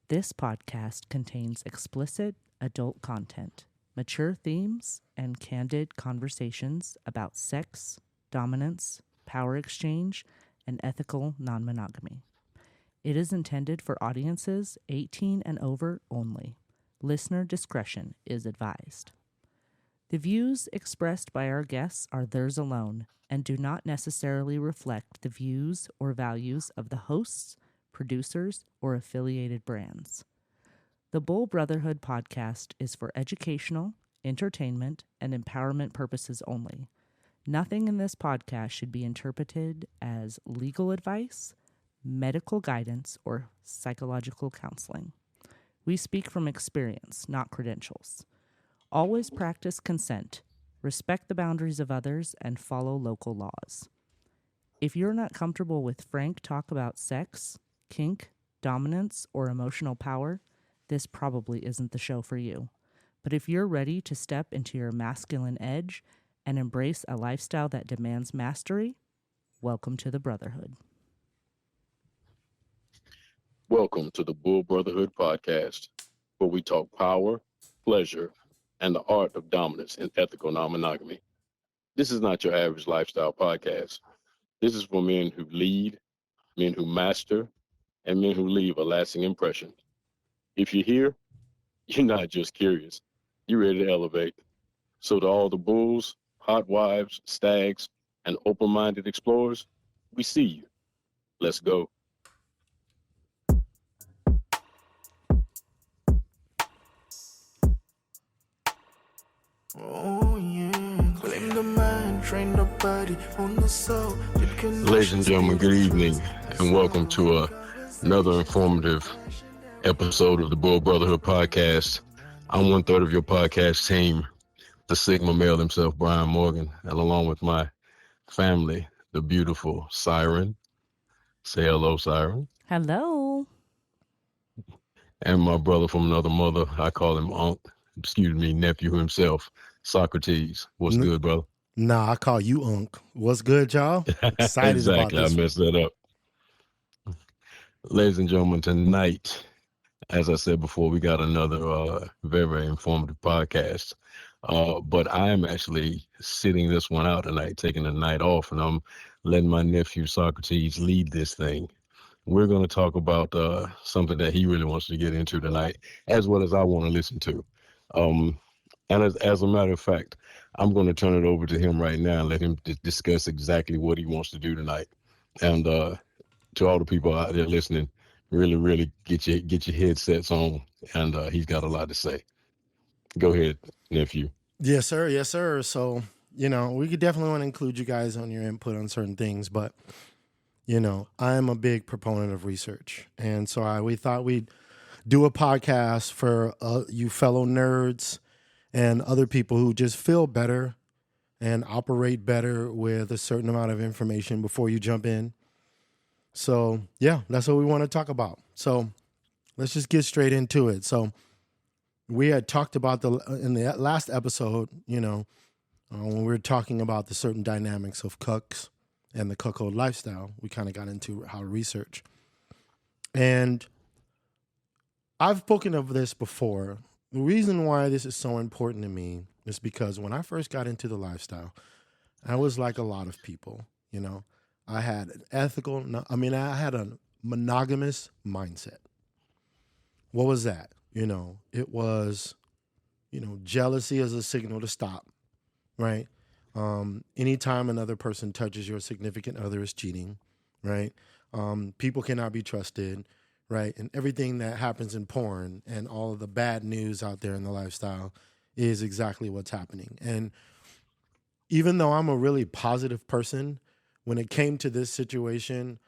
This podcast contains explicit adult content, mature themes, and candid conversations about sex, dominance, power exchange, and ethical non-monogamy. It is intended for audiences 18 and over only. Listener discretion is advised. The views expressed by our guests are theirs alone and do not necessarily reflect the views or values of the hosts, producers, or affiliated brands. The Bull Brotherhood podcast is for educational, entertainment, and empowerment purposes only. Nothing in this podcast should be interpreted as legal advice, medical guidance, or psychological counseling. We speak from experience, not credentials. Always practice consent, respect the boundaries of others, and follow local laws. If you're not comfortable with frank talk about sex, kink, dominance, or emotional power, this probably isn't the show for you. But if you're ready to step into your masculine edge and embrace a lifestyle that demands mastery, welcome to the Brotherhood. Welcome to the Bull Brotherhood podcast, where we talk power, pleasure, and the art of dominance in ethical non-monogamy. This is not your average lifestyle podcast. This is for men who lead, men who master, and men who leave a lasting impression. If you're here, you're not just curious. You're ready to elevate. So to all the bulls, hot wives, stags, and open-minded explorers, we see you. Let's go. Oh yeah, claim the mind, train the body on the soul. Ladies and gentlemen, good evening, and welcome to another informative episode of the Bull Brotherhood podcast. I'm one third of your podcast team, the Sigma male himself, Brian Morgan, and along with my family, the beautiful Siren. Say hello, Siren. Hello. And my brother from another mother, I call him nephew himself, Socrates. What's good, brother? Nah, I call you Unc. What's good, y'all? Excited exactly. about this. I messed that up. Ladies and gentlemen, tonight, as I said before, we got another very, very informative podcast. But I am actually sitting this one out tonight, taking the night off, and I'm letting my nephew Socrates lead this thing. We're going to talk about something that he really wants to get into tonight, as well as I want to listen to. And as a matter of fact, I'm going to turn it over to him right now and let him discuss exactly what he wants to do tonight. And to all the people out there listening, really, really get your headsets on. And he's got a lot to say. Go ahead, nephew. Yes, sir. Yes, sir. So, we could definitely want to include you guys on your input on certain things, but, I am a big proponent of research. And so we thought we'd do a podcast for you fellow nerds and other people who just feel better and operate better with a certain amount of information before you jump in. So, yeah, that's what we want to talk about. So let's just get straight into it. So we had talked about in the last episode, when we were talking about the certain dynamics of cucks and the cuckold lifestyle, we kind of got into how to research. And I've spoken of this before. The reason why this is so important to me is because when I first got into the lifestyle, I was like a lot of people, I had I had a monogamous mindset. What was that? It was, jealousy as a signal to stop, right? Anytime another person touches your significant other is cheating, right? People cannot be trusted, right? And everything that happens in porn and all of the bad news out there in the lifestyle is exactly what's happening. And even though I'm a really positive person, when it came to this situation,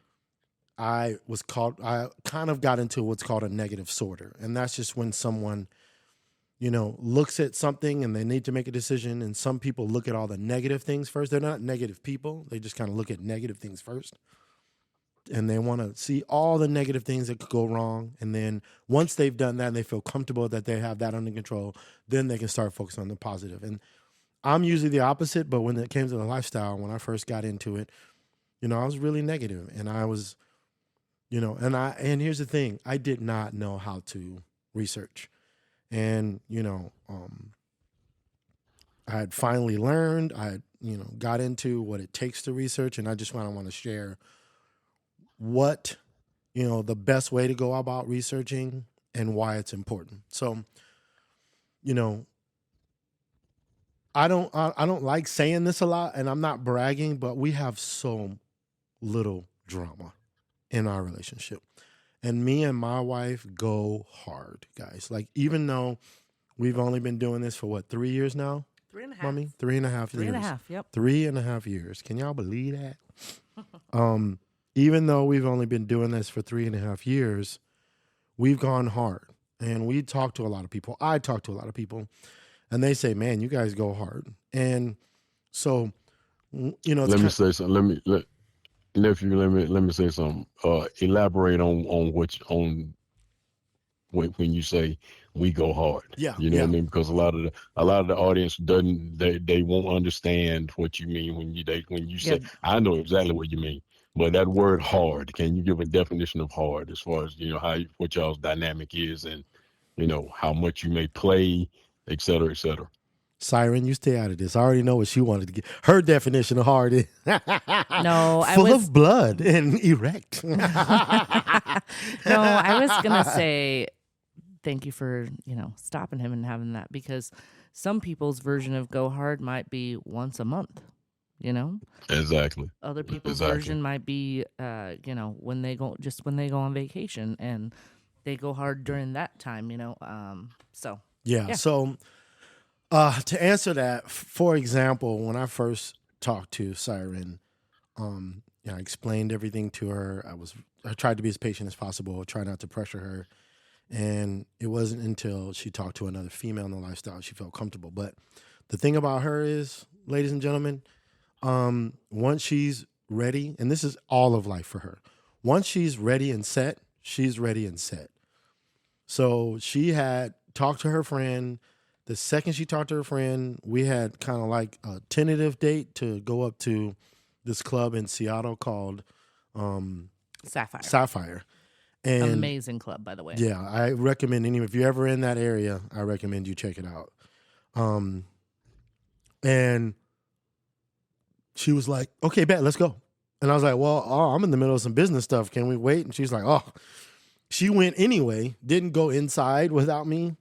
I kind of got into what's called a negative sorter. And that's just when someone, looks at something and they need to make a decision. And some people look at all the negative things first. They're not negative people. They just kind of look at negative things first. And they want to see all the negative things that could go wrong. And then once they've done that and they feel comfortable that they have that under control, then they can start focusing on the positive. And I'm usually the opposite, but when it came to the lifestyle, when I first got into it, I was really negative. And I was And here's the thing, I did not know how to research. And, I had finally learned, I had, got into what it takes to research, and I just want to share what, the best way to go about researching and why it's important. So, I don't like saying this a lot, and I'm not bragging, but we have so little drama in our relationship. And me and my wife go hard, guys. Like, even though we've only been doing this for 3 years now? 3.5. Mommy? 3.5 years. 3.5, yep. 3.5 years. Can y'all believe that? Even though we've only been doing this for 3.5 years, we've gone hard. And we talk to a lot of people. I talk to a lot of people. And they say, man, you guys go hard. And so, let me say something. Nephew, let me say something. Elaborate on when you say we go hard. Yeah. You know what I mean? Because a lot of the audience they won't understand what you mean when you say. I know exactly what you mean. But that word hard, can you give a definition of hard as far as, what y'all's dynamic is, and, how much you may play, et cetera, et cetera. Siren, you stay out of this. I already know what she wanted to get. Her definition of hard is full of blood and erect. No, I was going to say thank you for, stopping him and having that, because some people's version of go hard might be once a month, Exactly. Other people's version might be, when they go on vacation and they go hard during that time, so. Yeah. So to answer that, for example, when I first talked to Siren, I explained everything to her. I tried to be as patient as possible, try not to pressure her. And it wasn't until she talked to another female in the lifestyle she felt comfortable. But the thing about her is, ladies and gentlemen, once she's ready, and this is all of life for her, once she's ready and set, she's ready and set. So she had talked to her friend. The second she talked to her friend, we had kind of like a tentative date to go up to this club in Seattle called Sapphire. And amazing club, by the way. Yeah, I recommend if you're ever in that area, I recommend you check it out. And she was like, okay, bet, let's go. And I was like, well, I'm in the middle of some business stuff. Can we wait? And she's like, oh. She went anyway, didn't go inside without me,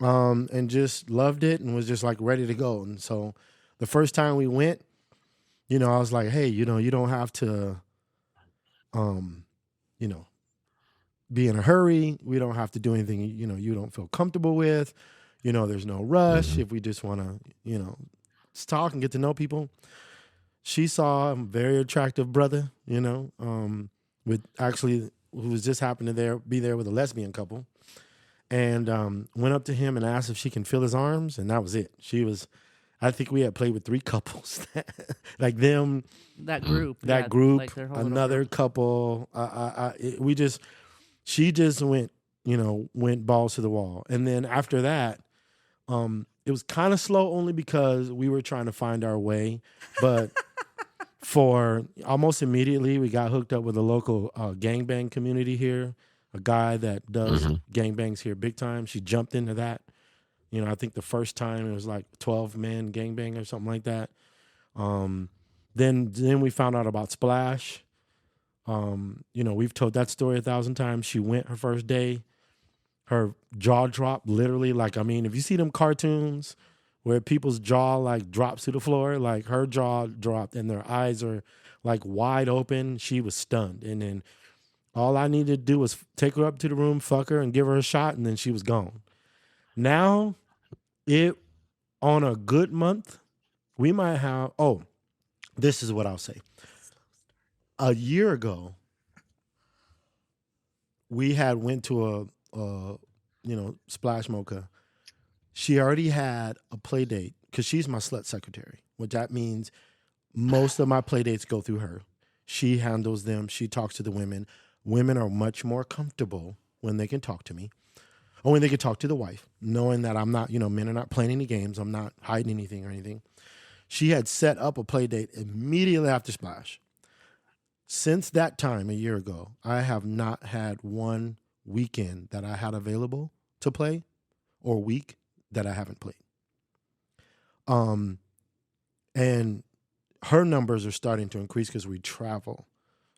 and just loved it and was just like ready to go. And so the first time we went, I was like, hey, you don't have to, be in a hurry. We don't have to do anything, you don't feel comfortable with. There's no rush if we just want to, talk and get to know people. She saw a very attractive brother, who was just happened to be there with a lesbian couple, and went up to him and asked if she can feel his arms, and that was it. I think we had played with 3 couples, like them, that group, like another couple. She just went balls to the wall, and then after that, it was kind of slow only because we were trying to find our way, but. For almost immediately, we got hooked up with a local gangbang community here, a guy that does gangbangs here big time. She jumped into that. I think the first time it was like 12-man gangbang or something like that. Then we found out about Splash. We've told that story 1,000 times. She went her first day. Her jaw dropped literally. If you see them cartoons where people's jaw like drops to the floor, like her jaw dropped and their eyes are like wide open. She was stunned. And then all I needed to do was take her up to the room, fuck her, and give her a shot, and then she was gone. Now, on a good month, we might have, this is what I'll say. A year ago, we had went to a Splash Mocha. She already had a play date because she's my slut secretary, which that means most of my play dates go through her. She handles them. She talks to the women. Women are much more comfortable when they can talk to me or when they can talk to the wife, knowing that I'm not, men are not playing any games. I'm not hiding anything or anything. She had set up a play date immediately after Splash. since that time, a year ago, I have not had one weekend that I had available to play or week that I haven't played. And her numbers are starting to increase because we travel.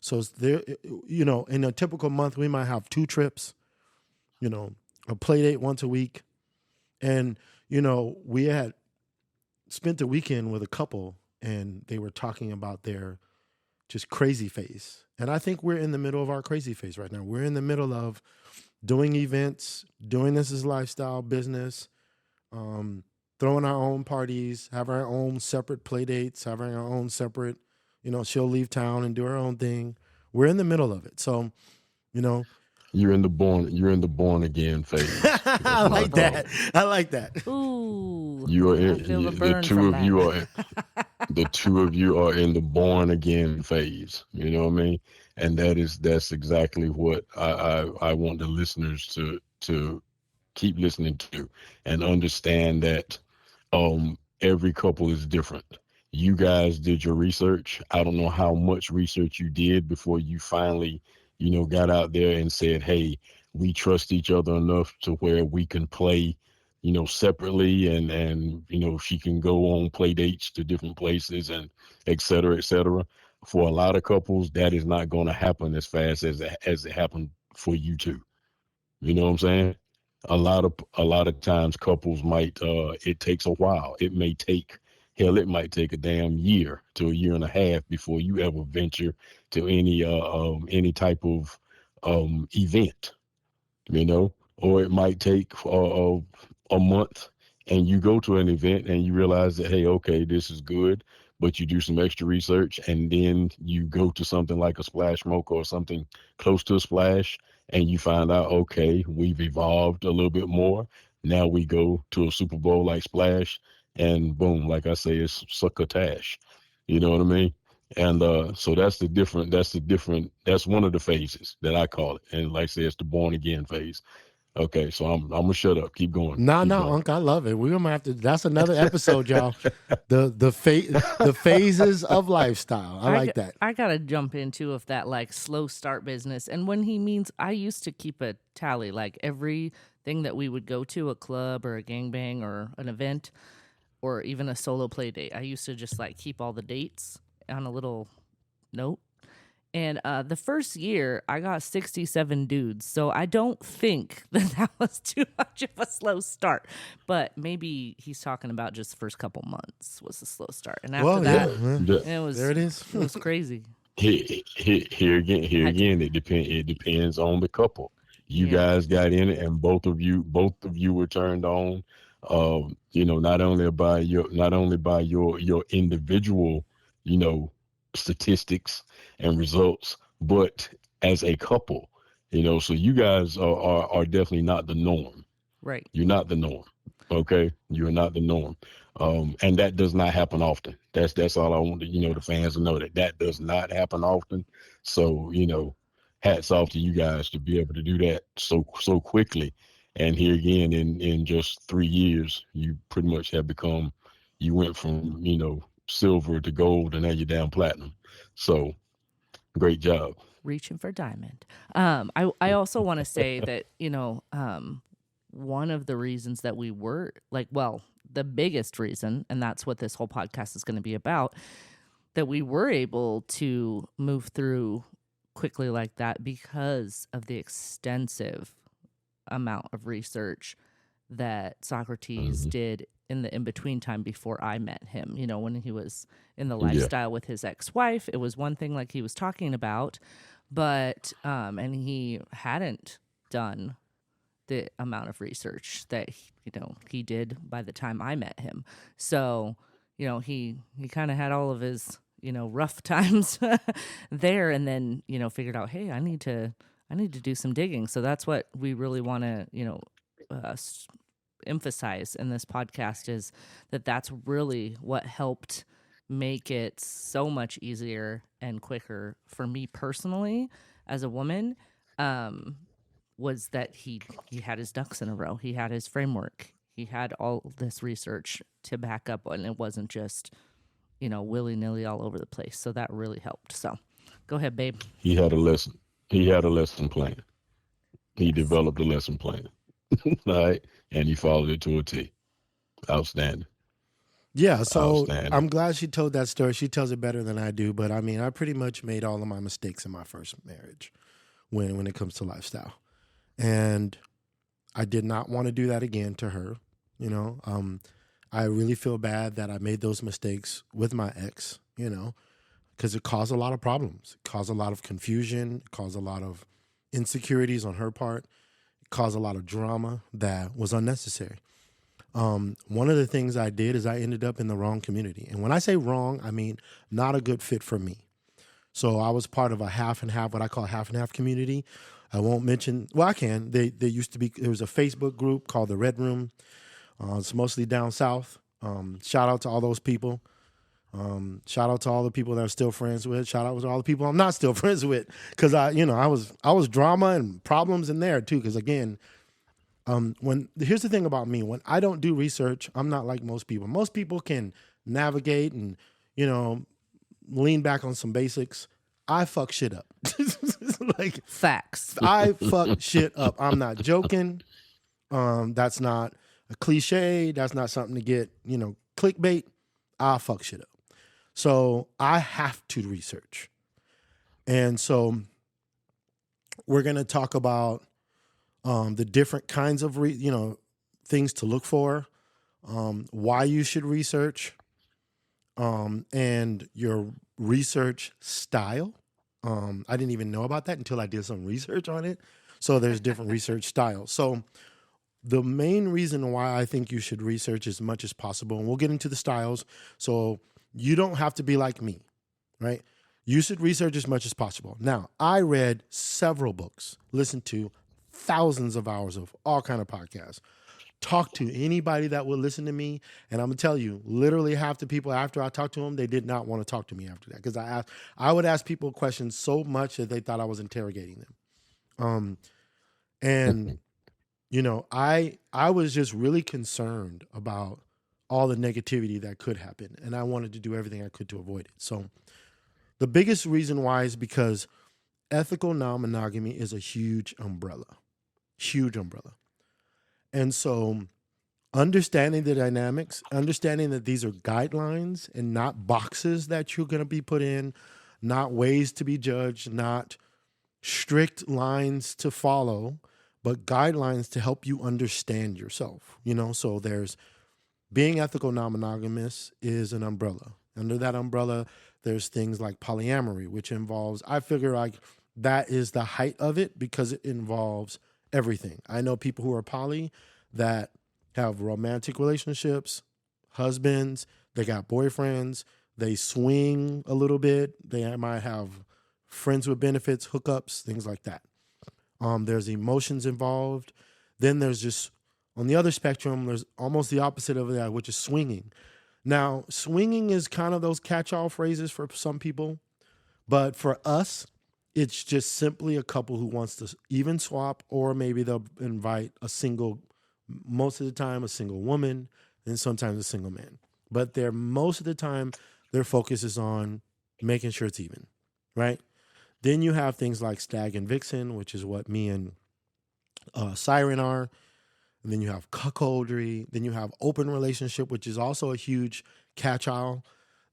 So it's there, in a typical month, we might have 2 trips, a play date once a week. And, we had spent the weekend with a couple and they were talking about their just crazy phase. And I think we're in the middle of our crazy phase right now. We're in the middle of doing events, doing this as lifestyle business, throwing our own parties, having our own separate play dates, having our own separate, she'll leave town and do her own thing. We're in the middle of it. So, You're in the born again phase. I like that. I like that. Ooh, You are I feel the burn two from of that. you are the two of you are in the born again phase. You know what I mean? And that's exactly what I want the listeners to keep listening to and understand that every couple is different. You guys did your research. I don't know how much research you did before you finally, got out there and said, hey, we trust each other enough to where we can play, separately and she can go on play dates to different places and et cetera, et cetera. For a lot of couples, that is not going to happen as fast as it happened for you two. You know what I'm saying? A lot of times couples might it takes a while. It might take a damn year to a year and a half before you ever venture to any type of event, or it might take a month and you go to an event and you realize that, hey, okay, this is good, but you do some extra research and then you go to something like a Splash Mocha or something close to a Splash and you find out, okay, we've evolved a little bit more. Now we go to a Super Bowl like Splash and boom, like I say, it's succotash. You know what I mean? And so that's one of the phases that I call it. And like I say, it's the born again phase. Okay, so I'm gonna shut up. Keep going. No, Keep going. Unc, I love it. We're gonna have to. That's another episode, y'all. The phases of lifestyle. I like that. I gotta jump into of that like slow start business. And when he means, I used to keep a tally, like everything that we would go to, a club or a gangbang or an event, or even a solo play date. I used to just like keep all the dates on a little note. And the first year, I got 67 dudes. So I don't think that was too much of a slow start. But maybe he's talking about just the first couple months was a slow start. And after it was. There it is. It was crazy. Here again, it depends on the couple. You guys got in it, and both of you were turned on. Not only by your individual, statistics and results, but as a couple, so you guys are definitely not the norm. Right. You're not the norm. Okay. You're not the norm. And that does not happen often. That's all I want to, the fans to know that does not happen often. So, hats off to you guys to be able to do that so quickly. And here again, in just 3 years, you pretty much have become, you went from, silver to gold, and now you're down platinum. So great job. Reaching for diamond. I also want to say that, one of the reasons that we were the biggest reason, and that's what this whole podcast is going to be about, that we were able to move through quickly like that because of the extensive amount of research that Socrates did in the in-between time before I met him. When he was in the lifestyle with his ex-wife, it was one thing like he was talking about, but and he hadn't done the amount of research that he did by the time I met him. So, he kind of had all of his, rough times there, and then, figured out, hey, I need to do some digging. So that's what we really want to, emphasize in this podcast, is that's really what helped make it so much easier and quicker for me personally as a woman, was that he had his ducks in a row. He had his framework. He had all this research to back up, and it wasn't just, willy-nilly all over the place. So that really helped. So Go ahead, babe. He had a lesson. He had a lesson plan. He developed a lesson plan. All right. And he followed it to a T. Outstanding. Yeah, so Outstanding. I'm glad she told that story. She tells it better than I do, but I mean, I pretty much made all of my mistakes in my first marriage when it comes to lifestyle. And I did not want to do that again to her, you know. I really feel bad that I made those mistakes with my ex, you know, because it caused a lot of problems. It caused a lot of confusion, it caused a lot of insecurities on her part, it caused a lot of drama that was unnecessary. One of the things I did is I ended up in the wrong community. And when I say wrong, I mean not a good fit for me. So I was part of a half and half, what I call half and half community. I won't mention, well, I can. There used to be, there was a Facebook group called the Red Room. It's mostly down south. Shout out to all those people. Shout out to all the people that I'm still friends with. Shout out to all the people I'm not still friends with. Because I was drama and problems in there too. Because again, here's the thing about me. When I don't do research, I'm not like most people. Most people can navigate and, lean back on some basics. I fuck shit up. Like Facts. I fuck shit up. I'm not joking. That's not a cliche. That's not something to get, clickbait. I fuck shit up. So I have to research. And so we're going to talk about the different kinds of, things to look for, why you should research, and your research style. I didn't even know about that until I did some research on it. So there's different research styles. So the main reason why I think you should research as much as possible, and we'll get into the styles, so you don't have to be like me, right? You should research as much as possible. Now, I read several books, listened to thousands of hours of all kind of podcasts, talked to anybody that would listen to me, and I'm gonna tell you, literally half the people after I talked to them, they did not want to talk to me after that, because I would ask people questions so much that they thought I was interrogating them. And I was just really concerned about all the negativity that could happen, and I wanted to do everything I could to avoid it. So the biggest reason why is because ethical non-monogamy is a huge umbrella. And so understanding the dynamics, understanding that these are guidelines and not boxes that you're going to be put in, not ways to be judged, not strict lines to follow, but guidelines to help you understand yourself. So there's being ethical non-monogamous is an umbrella. Under that umbrella, there's things like polyamory, which involves, I figure like that is the height of it because it involves everything. I know people who are poly that have romantic relationships, husbands, they got boyfriends, they swing a little bit, they might have friends with benefits, hookups, things like that. There's emotions involved. Then there's just, on the other spectrum, there's almost the opposite of that, which is swinging. Now, swinging is kind of those catch-all phrases for some people, but for us, it's just simply a couple who wants to even swap, or maybe they'll invite most of the time, a single woman, and sometimes a single man. But most of the time, their focus is on making sure it's even, right? Then you have things like stag and vixen, which is what me and Siren are. And then you have cuckoldry. Then you have open relationship, which is also a huge catch-all.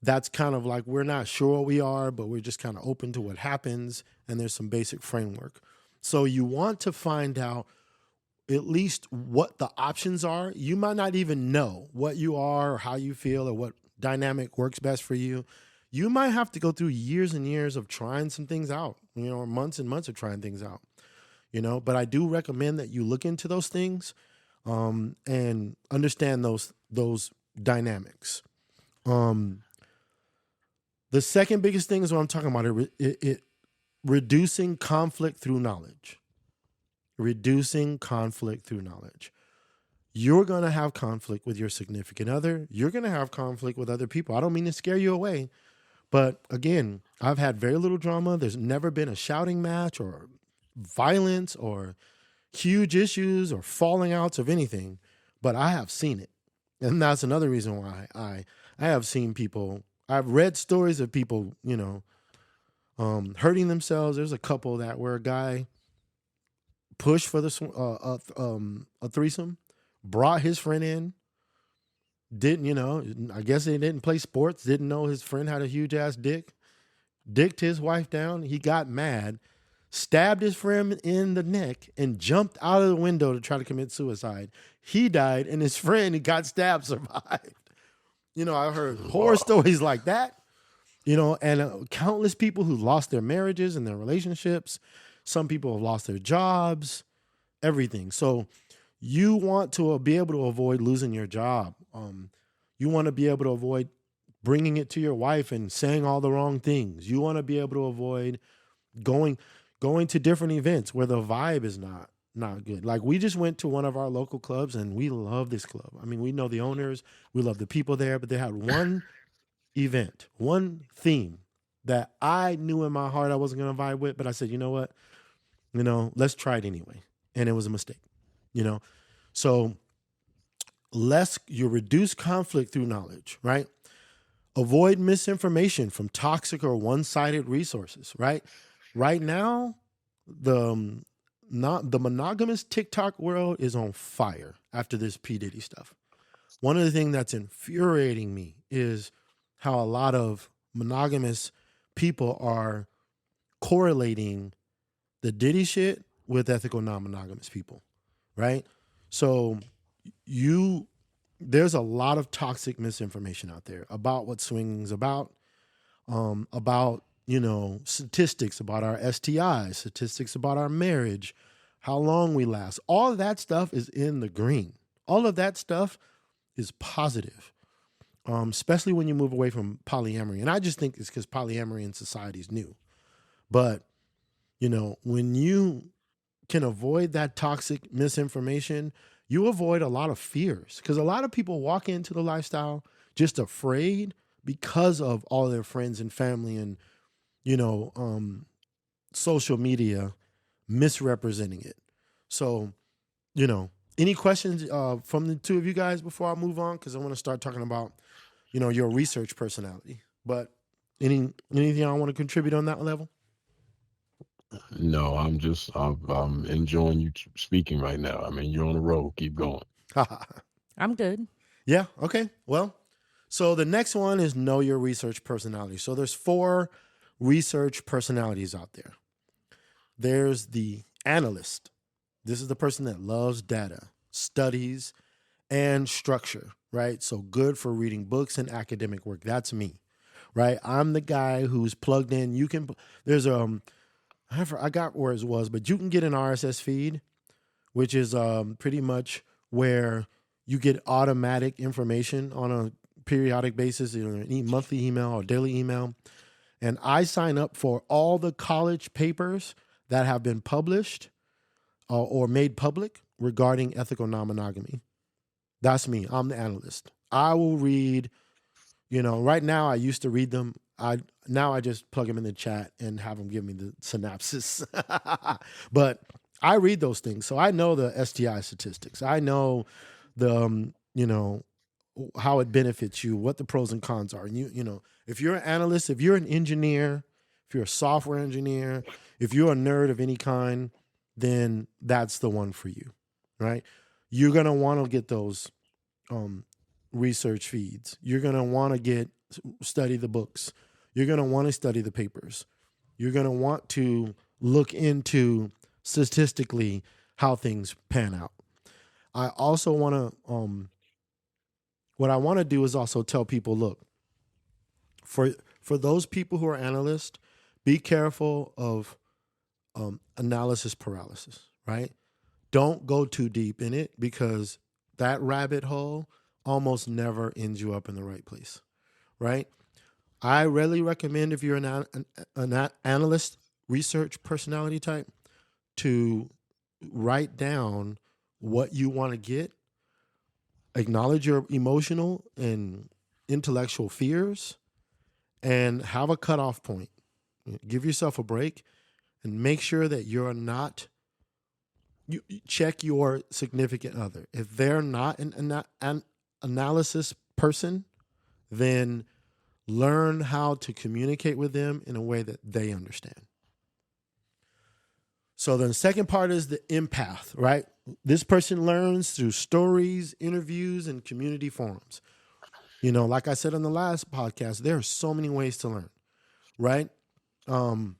That's kind of like we're not sure what we are, but we're just kind of open to what happens. And there's some basic framework. So you want to find out at least what the options are. You might not even know what you are or how you feel or what dynamic works best for you. You might have to go through years and years of trying some things out, or months and months of trying things out, but I do recommend that you look into those things and understand those dynamics. The second biggest thing is what I'm talking about, reducing conflict through knowledge. Reducing conflict through knowledge. You're going to have conflict with your significant other. You're going to have conflict with other people. I don't mean to scare you away, but again, I've had very little drama. There's never been a shouting match or violence or huge issues or falling outs of anything, but I have seen it. And that's another reason why I have seen people, I've read stories of people, hurting themselves. There's a couple that where a guy pushed for a threesome, brought his friend in, didn't, I guess they didn't play sports, didn't know his friend had a huge ass dick, dicked his wife down. He got mad, stabbed his friend in the neck, and jumped out of the window to try to commit suicide. He died, and his friend who got stabbed survived. I've heard horror stories like that, and countless people who lost their marriages and their relationships. Some people have lost their jobs, everything. So you want to be able to avoid losing your job. You want to be able to avoid bringing it to your wife and saying all the wrong things. You want to be able to avoid going to different events where the vibe is not good. Like we just went to one of our local clubs and we love this club. I mean, we know the owners, we love the people there, but they had one event, one theme that I knew in my heart I wasn't going to vibe with, but I said, you know what? Let's try it anyway. And it was a mistake, So you reduce conflict through knowledge, right? Avoid misinformation from toxic or one-sided resources, right? Right now, the monogamous TikTok world is on fire after this P. Diddy stuff. One of the things that's infuriating me is how a lot of monogamous people are correlating the Diddy shit with ethical non-monogamous people, right? So there's a lot of toxic misinformation out there about what swinging's about statistics about our STIs, statistics about our marriage, how long we last. All of that stuff is in the green. All of that stuff is positive, especially when you move away from polyamory. And I just think it's because polyamory in society is new. But, when you can avoid that toxic misinformation, you avoid a lot of fears, because a lot of people walk into the lifestyle just afraid because of all their friends and family and, social media misrepresenting it. So, any questions from the two of you guys before I move on? Because I want to start talking about, your research personality. But anything I want to contribute on that level? No, I'm enjoying you speaking right now. I mean, you're on the road. Keep going. I'm good. Yeah. Okay. Well, so the next one is know your research personality. So there's 4 research personalities out there. There's the analyst. This is the person that loves data, studies, and structure, right? So good for reading books and academic work. That's me, right? I'm the guy who's plugged in. There's I forgot where it was, but you can get an RSS feed, which is pretty much where you get automatic information on a periodic basis, an monthly email or daily email. And I sign up for all the college papers that have been published or made public regarding ethical non-monogamy. That's me. I'm the analyst. I will read, right now I used to read them. Now I just plug them in the chat and have them give me the synopsis. But I read those things. So I know the STI statistics. I know the, how it benefits you, what the pros and cons are. And if you're an analyst, if you're an engineer, if you're a software engineer, if you're a nerd of any kind, then that's the one for you, right? You're going to want to get those research feeds. You're going to want to study the books. You're going to want to study the papers. You're going to want to look into statistically how things pan out. I also want to, what I want to do is also tell people, look, for those people who are analysts, be careful of analysis paralysis, right? Don't go too deep in it, because that rabbit hole almost never ends you up in the right place, right? I really recommend, if you're an analyst, research personality type, to write down what you want to get, acknowledge your emotional and intellectual fears, and have a cutoff point. Give yourself a break and make sure that you're not, you check your significant other. If they're not an analysis person, then Learn how to communicate with them in a way that they understand. So then the second part is the empath, right? This person learns through stories, interviews, and community forums. Like I said on the last podcast, there are so many ways to learn, right? The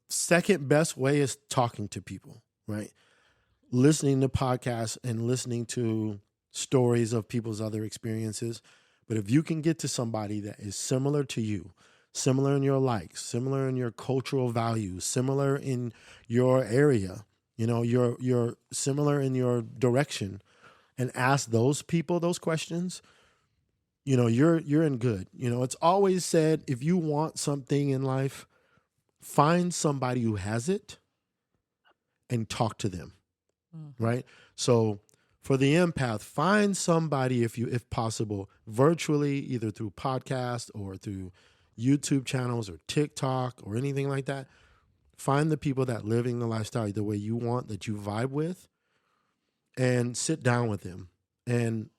second best way is talking to people, right? Listening to podcasts and listening to stories of people's other experiences. But if you can get to somebody that is similar to you, similar in your likes, similar in your cultural values, similar in your area, you're similar in your direction, and ask those people those questions, you're in good. It's always said, if you want something in life, find somebody who has it and talk to them, right? So for the empath, find somebody, if possible, virtually, either through podcast or through YouTube channels or TikTok or anything like that. Find the people that living the lifestyle the way you want, that you vibe with, and sit down with them and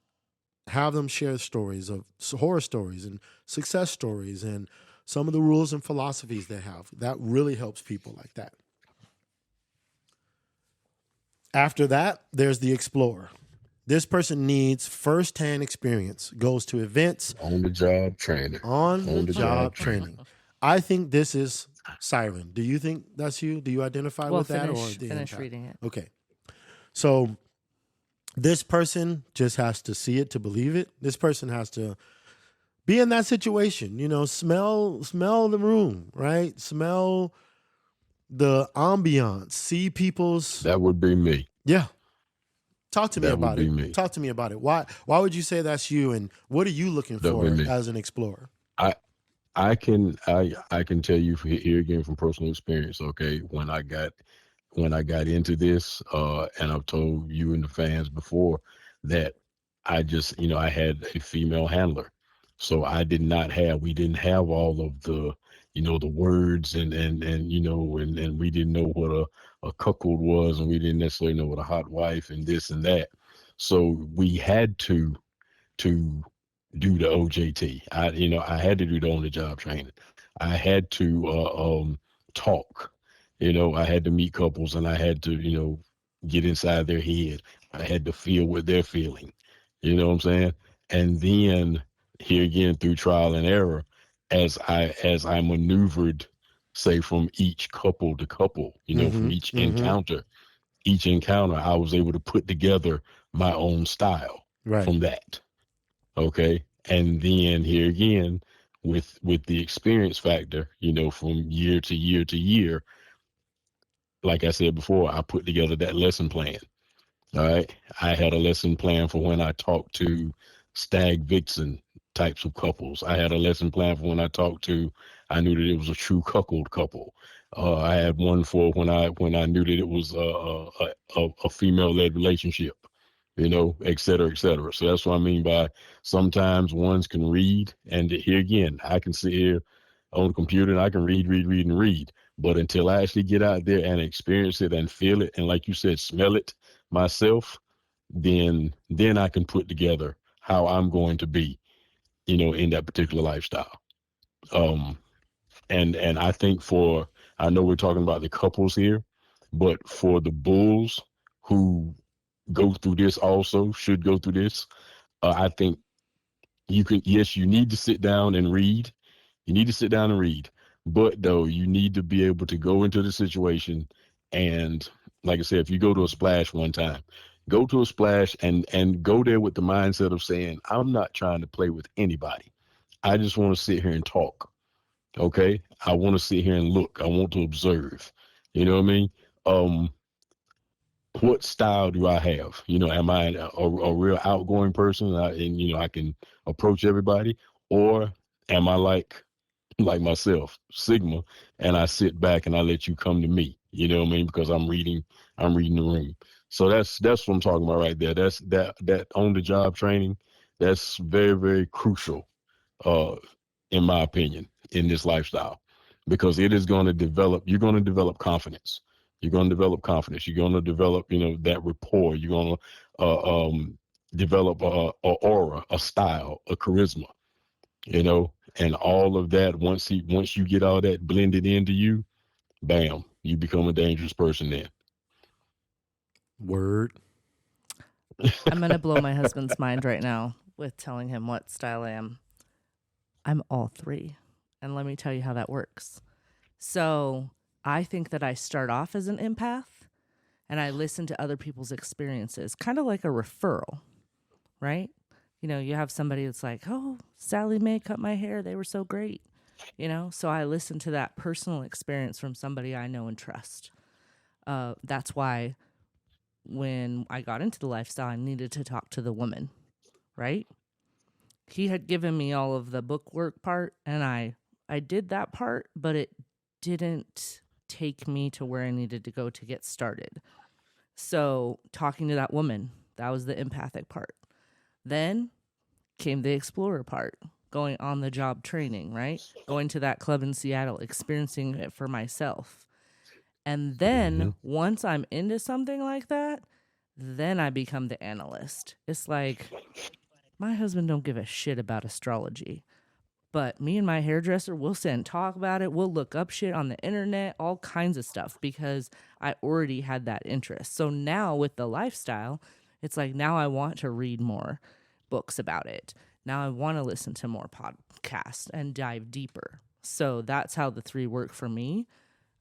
have them share stories of horror stories and success stories and some of the rules and philosophies they have. That really helps people like that. After that, there's the explorer. This person needs firsthand experience, goes to events. On-the-job training. On-the-job training. I think this is Siren. Do you think that's you? Do you identify with that? Or finish reading it. Okay. So this person just has to see it to believe it. This person has to be in that situation, smell the room, right? Smell the ambiance, see people's. That would be me. Yeah. Talk to me That about would it. be me. Talk to me about it. Why would you say that's you, and what are you looking That for would be me. as an explorer? I can tell you here again from personal experience. Okay, when I got into this, and I've told you and the fans before that I just I had a female handler, so we didn't have all of the the words and we didn't know what a cuckold was, and we didn't necessarily know what a hot wife and this and that. So we had to do the OJT. I had to do the on-the-job training. I had to talk. I had to meet couples, and I had to get inside their head. I had to feel what they're feeling. You know what I'm saying? And then here again, through trial and error, as I maneuvered, say, from each couple to couple, from each encounter, I was able to put together my own style from that. Okay. And then here again, with the experience factor, from year to year to year, like I said before, I put together that lesson plan. All right. I had a lesson plan for when I talked to stag vixen types of couples. I had a lesson plan for when I knew that it was a true cuckold couple. I had one for when I knew that it was a female-led relationship, et cetera, et cetera. So that's what I mean by sometimes ones can read, and here again, I can sit here on the computer and I can read. But until I actually get out there and experience it and feel it, and like you said, smell it myself, then I can put together how I'm going to be, in that particular lifestyle. And I think I know we're talking about the couples here, but for the bulls who go through this also, should go through this, I think you need to sit down and read. You need to sit down and read. But though, you need to be able to go into the situation, and like I said, if you go to a splash one time, go to a splash and go there with the mindset of saying, I'm not trying to play with anybody. I just want to sit here and talk. Okay. I want to sit here and look. I want to observe. You know what I mean? What style do I have? Am I a real outgoing person, and I can approach everybody, or am I like myself, Sigma, and I sit back and I let you come to me? You know what I mean? Because I'm reading the room. So that's what I'm talking about right there. That's that on the job training. That's very, very crucial, in my opinion, in this lifestyle, because it is going to develop. You're going to develop confidence. You're going to develop confidence. You're going to develop, that rapport. You're going to develop a aura, a style, a charisma, and all of that. Once you get all that blended into you, bam, you become a dangerous person then. Word. I'm going to blow my husband's mind right now with telling him what style I am. I'm all three. And let me tell you how that works. So I think that I start off as an empath and I listen to other people's experiences, kind of like a referral, right? You have somebody that's like, oh, Sally Mae cut my hair. They were so great. So I listen to that personal experience from somebody I know and trust. That's why when I got into the lifestyle, I needed to talk to the woman, right? He had given me all of the book work part, and I did that part, but it didn't take me to where I needed to go to get started. So talking to that woman, that was the empathic part. Then came the explorer part, going on the job training, right? Going to that club in Seattle, experiencing it for myself. And then once I'm into something like that, then I become the analyst. It's like my husband don't give a shit about astrology. But me and my hairdresser, we'll sit and talk about it. We'll look up shit on the internet, all kinds of stuff, because I already had that interest. So now with the lifestyle, it's like now I want to read more books about it. Now I want to listen to more podcasts and dive deeper. So that's how the three work for me.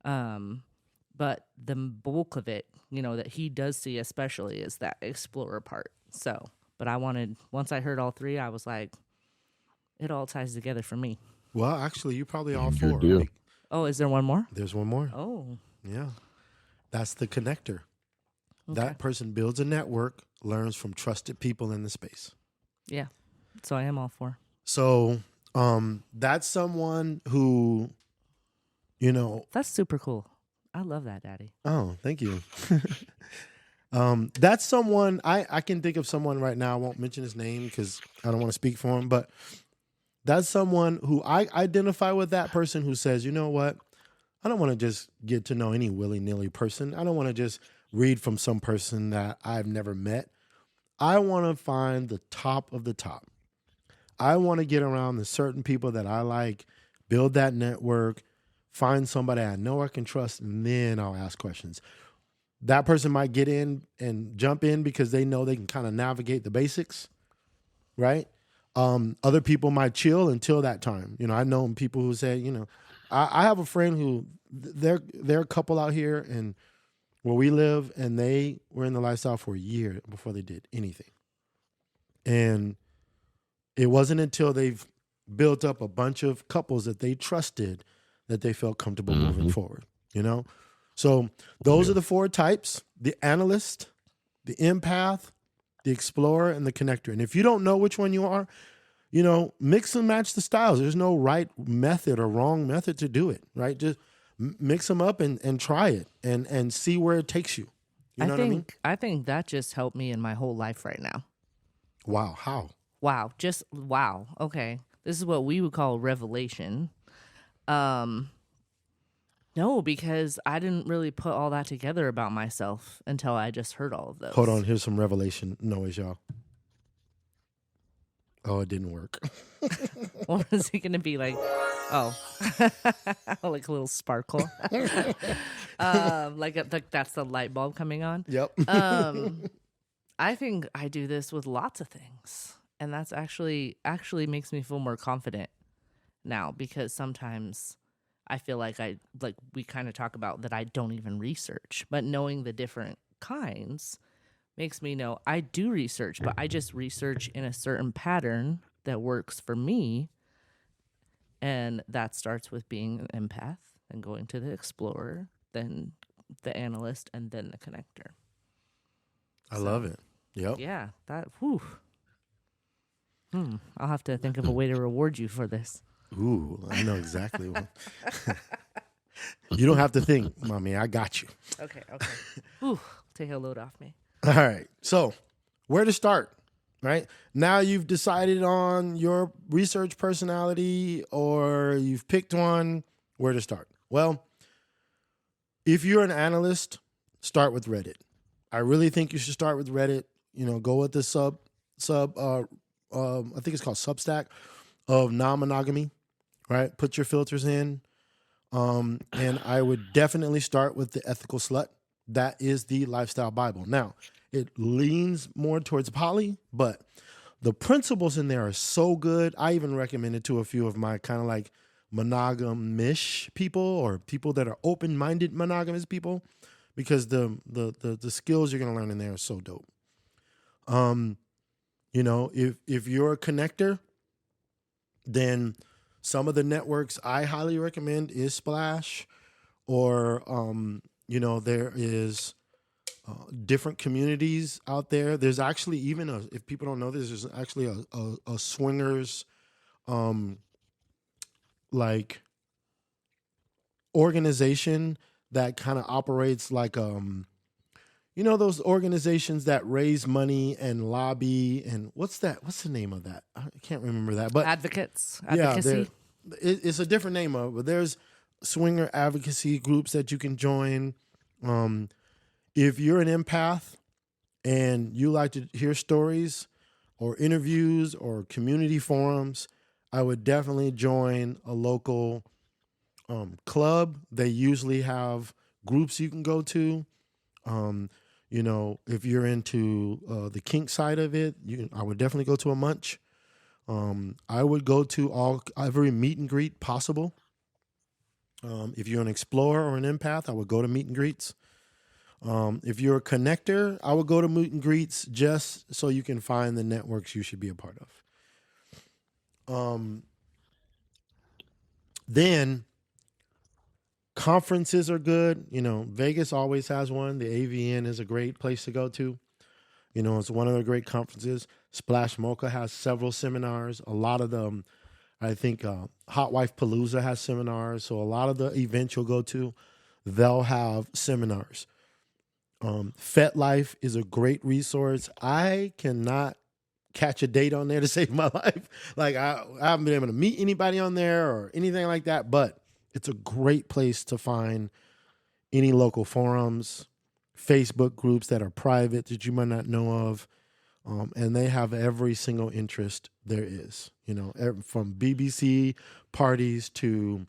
But the bulk of it, that he does see especially is that explorer part. So, but once I heard all three, I was like, it all ties together for me. Well, actually, you probably all Good four. deal. Right? Oh, is there one more? There's one more. Oh. Yeah. That's the connector. Okay. That person builds a network, learns from trusted people in the space. Yeah. So I am all four. So that's someone who, That's super cool. I love that, Daddy. Oh, thank you. That's someone, I can think of someone right now. I won't mention his name because I don't want to speak for him, but that's someone who I identify with, that person who says, you know what? I don't want to just get to know any willy-nilly person. I don't want to just read from some person that I've never met. I want to find the top of the top. I want to get around the certain people that I like, build that network, find somebody I know I can trust, and then I'll ask questions. That person might get in and jump in because they know they can kind of navigate the basics, right? Other people might chill until that time. I know people who say, I have a friend who they're a couple out here and where we live, and they were in the lifestyle for a year before they did anything. And it wasn't until they've built up a bunch of couples that they trusted that they felt comfortable moving forward, So those are the four types: the analyst, the empath, the explorer, and the connector. And if you don't know which one you are, mix and match the styles. There's no right method or wrong method to do it, right? Just mix them up and try it and see where it takes you. You know what I mean? I think that just helped me in my whole life right now. Wow. How? Wow. Just wow. Okay. This is what we would call revelation. No, because I didn't really put all that together about myself until I just heard all of those. Hold on. Here's some revelation noise, y'all. Oh, it didn't work. What is it going to be like? Oh, like a little sparkle. Like that's the light bulb coming on. Yep. I think I do this with lots of things, and that's actually makes me feel more confident now, because sometimes I feel like we kind of talk about that I don't even research, but knowing the different kinds makes me know I do research, but I just research in a certain pattern that works for me. And that starts with being an empath and going to the explorer, then the analyst, and then the connector. I love it. Yep. Yeah, that, whew. I'll have to think of a way to reward you for this. Ooh, I know exactly what. You don't have to think, mommy. I got you. Okay. Whew, take a load off me. All right. So, where to start? Right now, you've decided on your research personality, or you've picked one. Where to start? Well, if you're an analyst, start with Reddit. I really think you should start with Reddit. Go with the I think it's called Substack of non-monogamy, right? Put your filters in. And I would definitely start with the ethical slut. That is the lifestyle Bible. Now, it leans more towards poly, but the principles in there are so good. I even recommend it to a few of my kind of like monogamish people or people that are open-minded monogamous people, because the skills you're going to learn in there are so dope. You know, if you're a connector, then some of the networks I highly recommend is Splash, or you know, there is different communities out there. There's actually even if people don't know this, there's actually a swingers like organization that kind of operates like you know, those organizations that raise money and lobby, and what's the name of that? I can't remember that. But advocacy. It's a different name of it, but there's swinger advocacy groups that you can join. If you're an empath and you like to hear stories or interviews or community forums, I would definitely join a local club. They usually have groups you can go to. You know, if you're into the kink side of it, I would definitely go to a munch. I would go to every meet and greet possible. If you're an explorer or an empath, I would go to meet and greets. If you're a connector, I would go to meet and greets just so you can find the networks you should be a part of. Then conferences are good. You know, Vegas always has one. The AVN is a great place to go to. You know, it's one of the great conferences. Splash Mocha has several seminars. A lot of them, I think Hot Wife Palooza has seminars. So a lot of the events you'll go to, they'll have seminars. FetLife is a great resource. I cannot catch a date on there to save my life. Like I haven't been able to meet anybody on there or anything like that, but it's a great place to find any local forums, Facebook groups that are private that you might not know of. And they have every single interest there is, you know, from BBC parties to,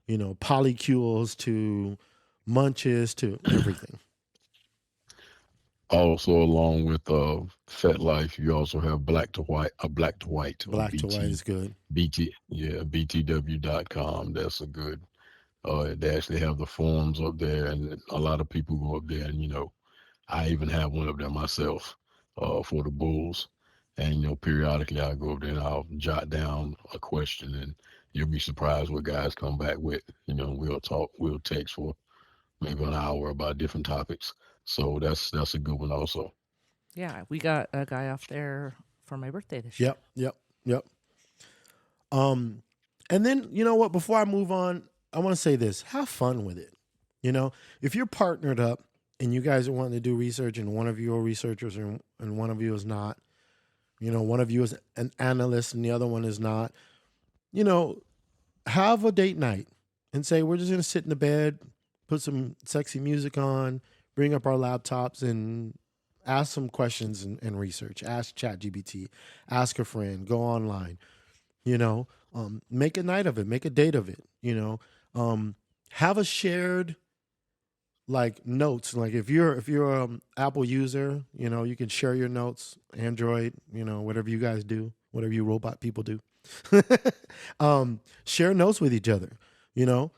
you know, polycules to munches to everything. Also, along with FetLife, you also have Black to White. Black to White is good. BTW.com. That's a good. They actually have the forums up there, and a lot of people go up there. And you know, I even have one up there myself for the Bulls. And you know, periodically I go up there and I'll jot down a question, and you'll be surprised what guys come back with. You know, we'll text for maybe an hour about different topics. So that's a good one also. Yeah, we got a guy off there for my birthday this year. Yep. And then, you know what, before I move on, I want to say this. Have fun with it. You know, if you're partnered up and you guys are wanting to do research and one of you are researchers and one of you is not, you know, one of you is an analyst and the other one is not, you know, have a date night and say, we're just going to sit in the bed, put some sexy music on, bring up our laptops and ask some questions and research. Ask ChatGPT, ask a friend, go online, you know, make a night of it, make a date of it, you know, have a shared like notes. Like if you're Apple user, you know, you can share your notes, Android, you know, whatever you guys do, whatever you robot people do, share notes with each other, you know,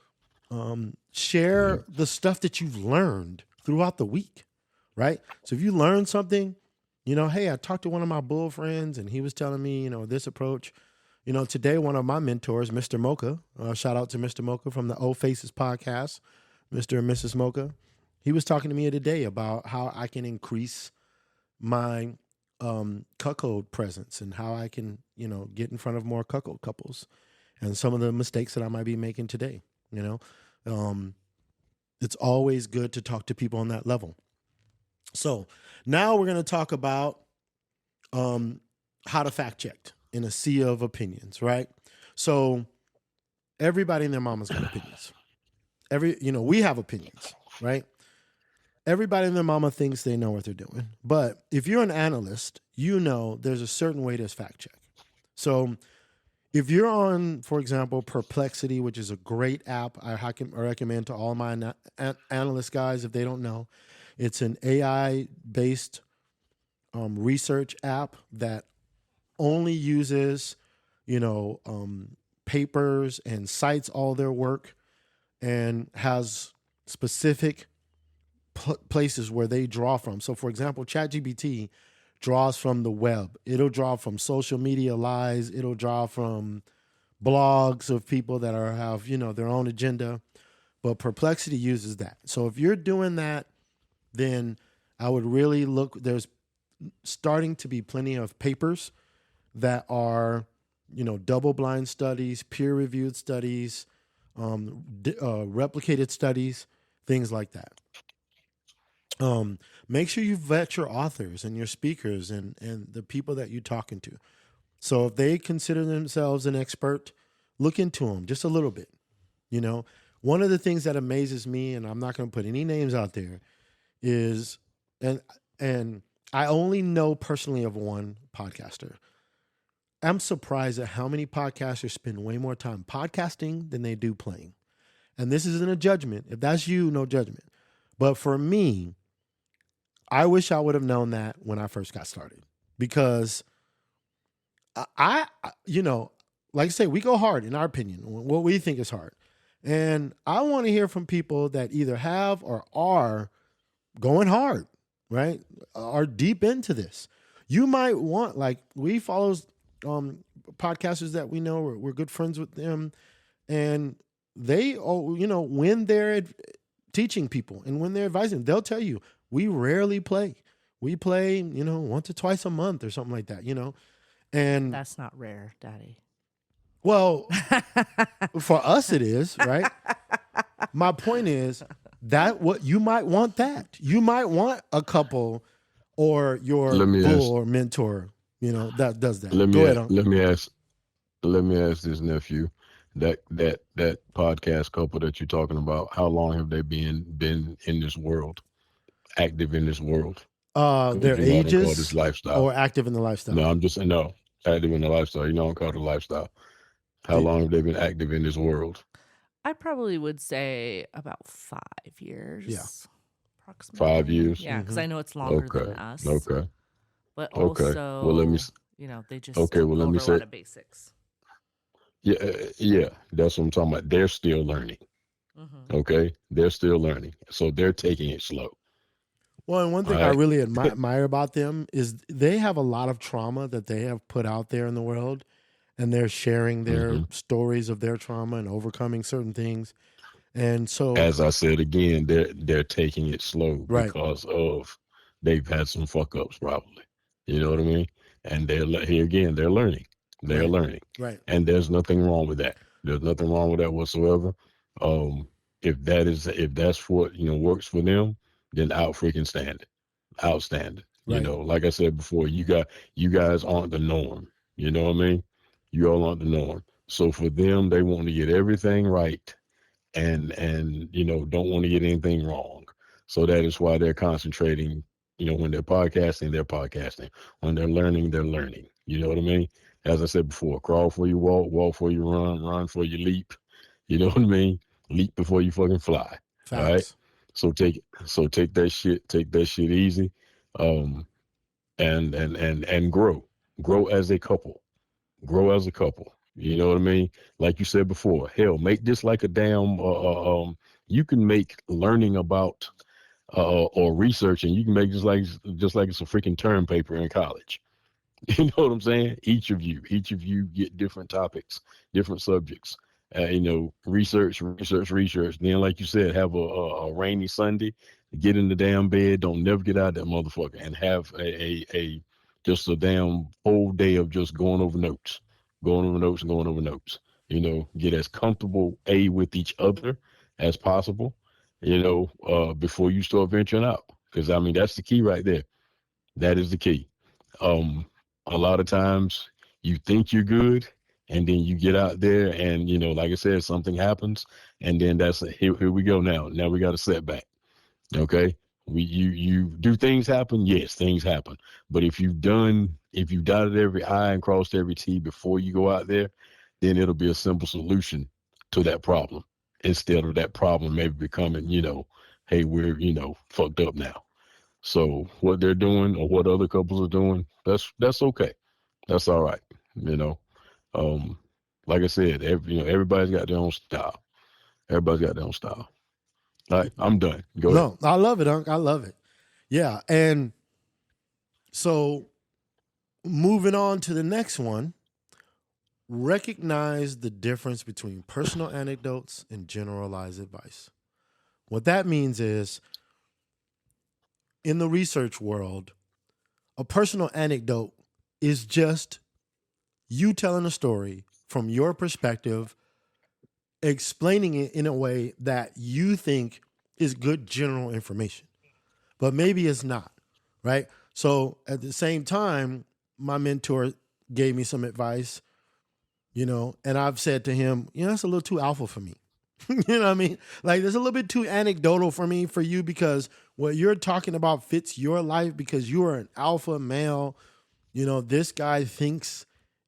share the stuff that you've learned throughout the week, right? So if you learn something, you know, hey, I talked to one of my bull friends and he was telling me, you know, this approach. You know, today one of my mentors, Mr. Mocha, shout out to Mr. Mocha from the Old Faces podcast, Mr. and Mrs. Mocha. He was talking to me today about how I can increase my cuckold presence and how I can, you know, get in front of more cuckold couples and some of the mistakes that I might be making today, you know. It's always good to talk to people on that level. So now we're going to talk about how to fact check in a sea of opinions, right? So everybody and their mama's got opinions. You know, we have opinions, right? everybody and their mama thinks they know what they're doing. But if you're an analyst, you know there's a certain way to fact check. So if you're on, for example, Perplexity, which is a great app I recommend to all my analyst guys if they don't know, it's an AI-based research app that only uses, papers and cites all their work and has specific places where they draw from. So, for example, ChatGPT draws from the web. It'll draw from social media lies. It'll draw from blogs of people that have their own agenda. But Perplexity uses that. So if you're doing that, then I would really look. There's starting to be plenty of papers that are, double-blind studies, peer-reviewed studies, replicated studies, things like that. Make sure you vet your authors and your speakers and the people that you're talking to. So if they consider themselves an expert, look into them just a little bit. One of the things that amazes me, and I'm not going to put any names out there, is, and I only know personally of one podcaster. I'm surprised at how many podcasters spend way more time podcasting than they do playing. And this isn't a judgment. If that's you, no judgment. But for me, I wish I would have known that when I first got started, because I like I say, we go hard in our opinion, what we think is hard. And I want to hear from people that either have or are going hard, right? Are deep into this. You might want, like, we follow podcasters that we know, we're good friends with them, and they, when they're teaching people and when they're advising, they'll tell you, we rarely play. We play, once or twice a month or something like that, and That's not rare, Daddy. Well, for us it is, right? My point is that what you might want that. You might want a couple or your bull or mentor, that does that. Go ahead. Let me ask this, nephew. That podcast couple that you're talking about, how long have they been in this world? Active in this world? Their ages this lifestyle. Or active in the lifestyle? No, I'm just saying, no, active in the lifestyle. I don't call it a lifestyle. How long have they been active in this world? I probably would say about 5 years. Yeah. Approximately. 5 years? Yeah, because I know it's longer than us. Okay. But Okay. also, Well, let me. they just Okay. Well, let go me over a say. lot of basics. Yeah. That's what I'm talking about. They're still learning. Mm-hmm. Okay. They're still learning, so they're taking it slow. Well, and one thing I really admire about them is they have a lot of trauma that they have put out there in the world, and they're sharing their stories of their trauma and overcoming certain things. And so, as I said again, they're taking it slow, right, because of they've had some fuck ups probably. You know what I mean? And they're here again. They're learning. They're learning. Right. And there's nothing wrong with that. There's nothing wrong with that whatsoever. If that's what works for them, then outstanding. Right. Like I said before, you guys aren't the norm. You know what I mean? You all aren't the norm. So for them, they want to get everything right, and don't want to get anything wrong. So that is why they're concentrating. When they're podcasting. When they're learning, they're learning. You know what I mean? As I said before, crawl for you walk, walk for you run for you leap. You know what I mean? Leap before you fucking fly. Facts. All right. So take that shit easy, and grow as a couple. You know what I mean? Like you said before, hell, make this like a damn. You can make learning about or research, and you can make just like it's a freaking term paper in college. You know what I'm saying? Each of you get different topics, different subjects. Research. Then, like you said, have a rainy Sunday, get in the damn bed, don't never get out of that motherfucker, and have a just a damn whole day of just going over notes. Get as comfortable with each other as possible, before you start venturing out. Because that's the key right there. That is the key. A lot of times you think you're good, and then you get out there and, like I said, something happens, and then that's here we go now. Now we got a setback. Okay. You do things happen? Yes, things happen. But if you've dotted every I and crossed every T before you go out there, then it'll be a simple solution to that problem instead of that problem maybe becoming, hey, we're, fucked up now. So what they're doing or what other couples are doing, that's okay. That's all right. Like I said, everybody's got their own style. Everybody's got their own style. All right, I'm done. Go ahead. No, I love it, Unc. I love it. Yeah. And so moving on to the next one, recognize the difference between personal anecdotes and generalized advice. What that means is, in the research world, a personal anecdote is just you telling a story from your perspective, explaining it in a way that you think is good general information, but maybe it's not, right? So at the same time, my mentor gave me some advice, and I've said to him, that's a little too alpha for me. You know what I mean? Like, there's a little bit too anecdotal for you because what you're talking about fits your life because you are an alpha male. This guy thinks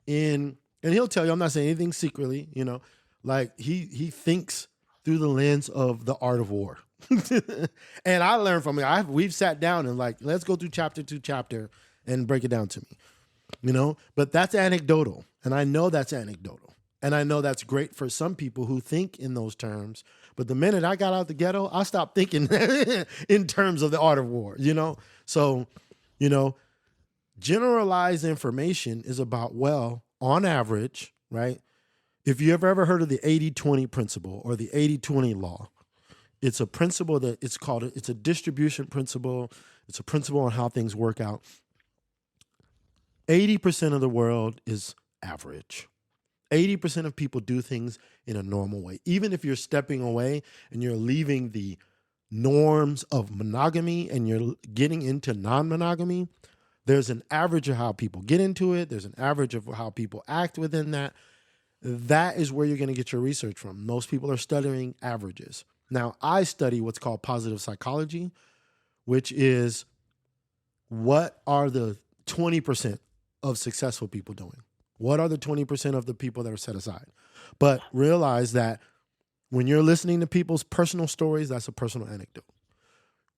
and he'll tell you, I'm not saying anything secretly, like he thinks through the lens of the art of war. And I learned from it. We've sat down and like, let's go through chapter to chapter and break it down to me, but that's anecdotal. And I know that's anecdotal. And I know that's great for some people who think in those terms. But the minute I got out the ghetto, I stopped thinking in terms of the art of war, So, generalized information is about, well, on average, right? If you have ever heard of the 80-20 principle or the 80-20 law, it's a principle that it's a distribution principle. It's a principle on how things work out. 80% of the world is average. 80% of people do things in a normal way. Even if you're stepping away and you're leaving the norms of monogamy and you're getting into non-monogamy, there's an average of how people get into it. There's an average of how people act within that. That is where you're going to get your research from. Most people are studying averages. Now, I study what's called positive psychology, which is what are the 20% of successful people doing? What are the 20% of the people that are set aside? But realize that when you're listening to people's personal stories, that's a personal anecdote.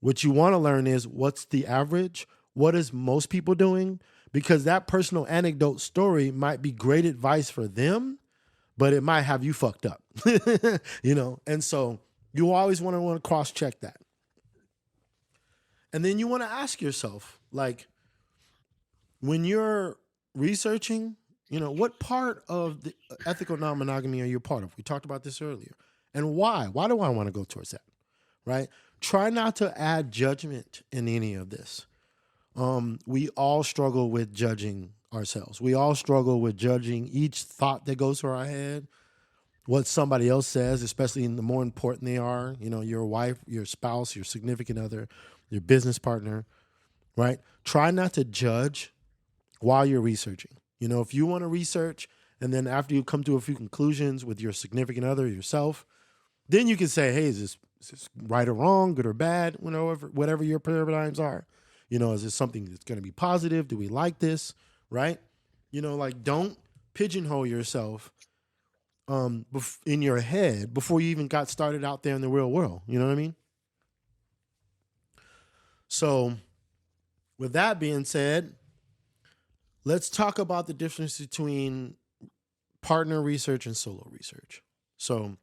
What you want to learn is what's the average? What is most people doing? Because that personal anecdote story might be great advice for them, but it might have you fucked up, And so you always want to cross-check that. And then you want to ask yourself, like, when you're researching, what part of the ethical non-monogamy are you a part of? We talked about this earlier. And why? Why do I want to go towards that, right? Try not to add judgment in any of this. We all struggle with judging ourselves. We all struggle with judging each thought that goes through our head, what somebody else says, especially the more important they are, your wife, your spouse, your significant other, your business partner, right? Try not to judge while you're researching. If you want to research and then after you come to a few conclusions with your significant other, yourself, then you can say, hey, is this right or wrong, good or bad, whatever your paradigms are. Is this something that's going to be positive? Do we like this? Right? Don't pigeonhole yourself in your head before you even got started out there in the real world. You know what I mean? So with that being said, let's talk about the difference between partner research and solo research. So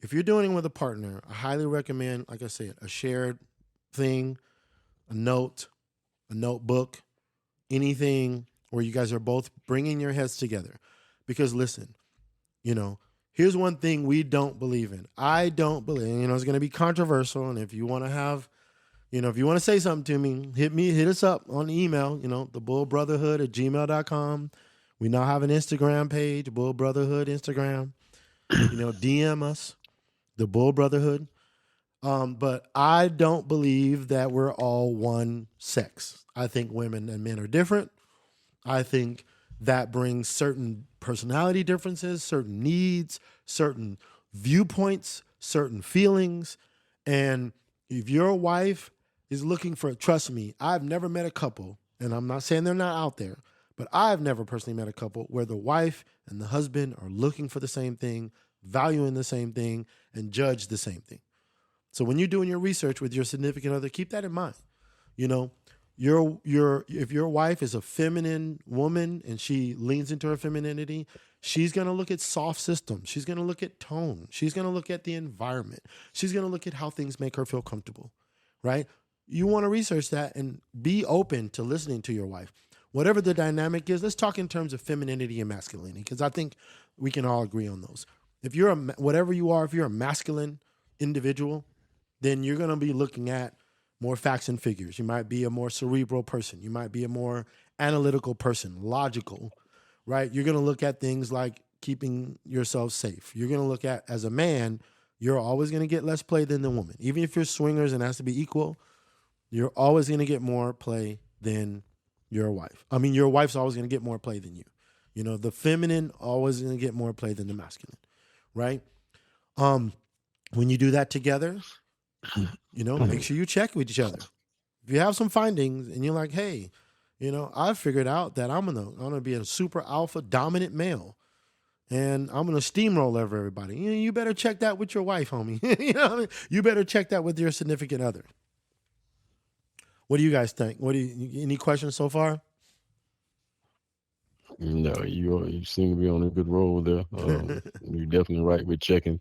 if you're doing it with a partner, I highly recommend, like I said, a shared thing, a notebook, anything where you guys are both bringing your heads together. Because listen, here's one thing we don't believe in. I don't believe, it's going to be controversial. And if you want to have, if you want to say something to me, hit us up on the email, the Bull Brotherhood at gmail.com. We now have an Instagram page, Bull Brotherhood Instagram. DM us, the Bull Brotherhood. But I don't believe that we're all one sex. I think women and men are different. I think that brings certain personality differences, certain needs, certain viewpoints, certain feelings. And if your wife is looking for, trust me, I've never met a couple, and I'm not saying they're not out there, but I've never personally met a couple where the wife and the husband are looking for the same thing, valuing the same thing, and judge the same thing. So when you're doing your research with your significant other, keep that in mind. You know, if your wife is a feminine woman and she leans into her femininity, she's going to look at soft systems. She's going to look at tone. She's going to look at the environment. She's going to look at how things make her feel comfortable, right? You want to research that and be open to listening to your wife. Whatever the dynamic is, let's talk in terms of femininity and masculinity, because I think we can all agree on those. If you're whatever you are, if you're a masculine individual, then you're going to be looking at more facts and figures. You might be a more cerebral person. You might be a more analytical person, logical, right? You're going to look at things like keeping yourself safe. You're going to look at, as a man, you're always going to get less play than the woman. Even if you're swingers and it has to be equal, you're always going to get more play than your wife. I mean, your wife's always going to get more play than you. You know, the feminine always going to get more play than the masculine, right? When you do that together, you know, make sure you check with each other. If you have some findings and you're like, hey, you know, I figured out that I'm gonna be a super alpha dominant male, and I'm gonna steamroll over everybody. You better check that with your wife, homie. You know what I mean? You better check that with your significant other. What do you guys think? Any questions so far? No, you seem to be on a good roll there. You're definitely right with checking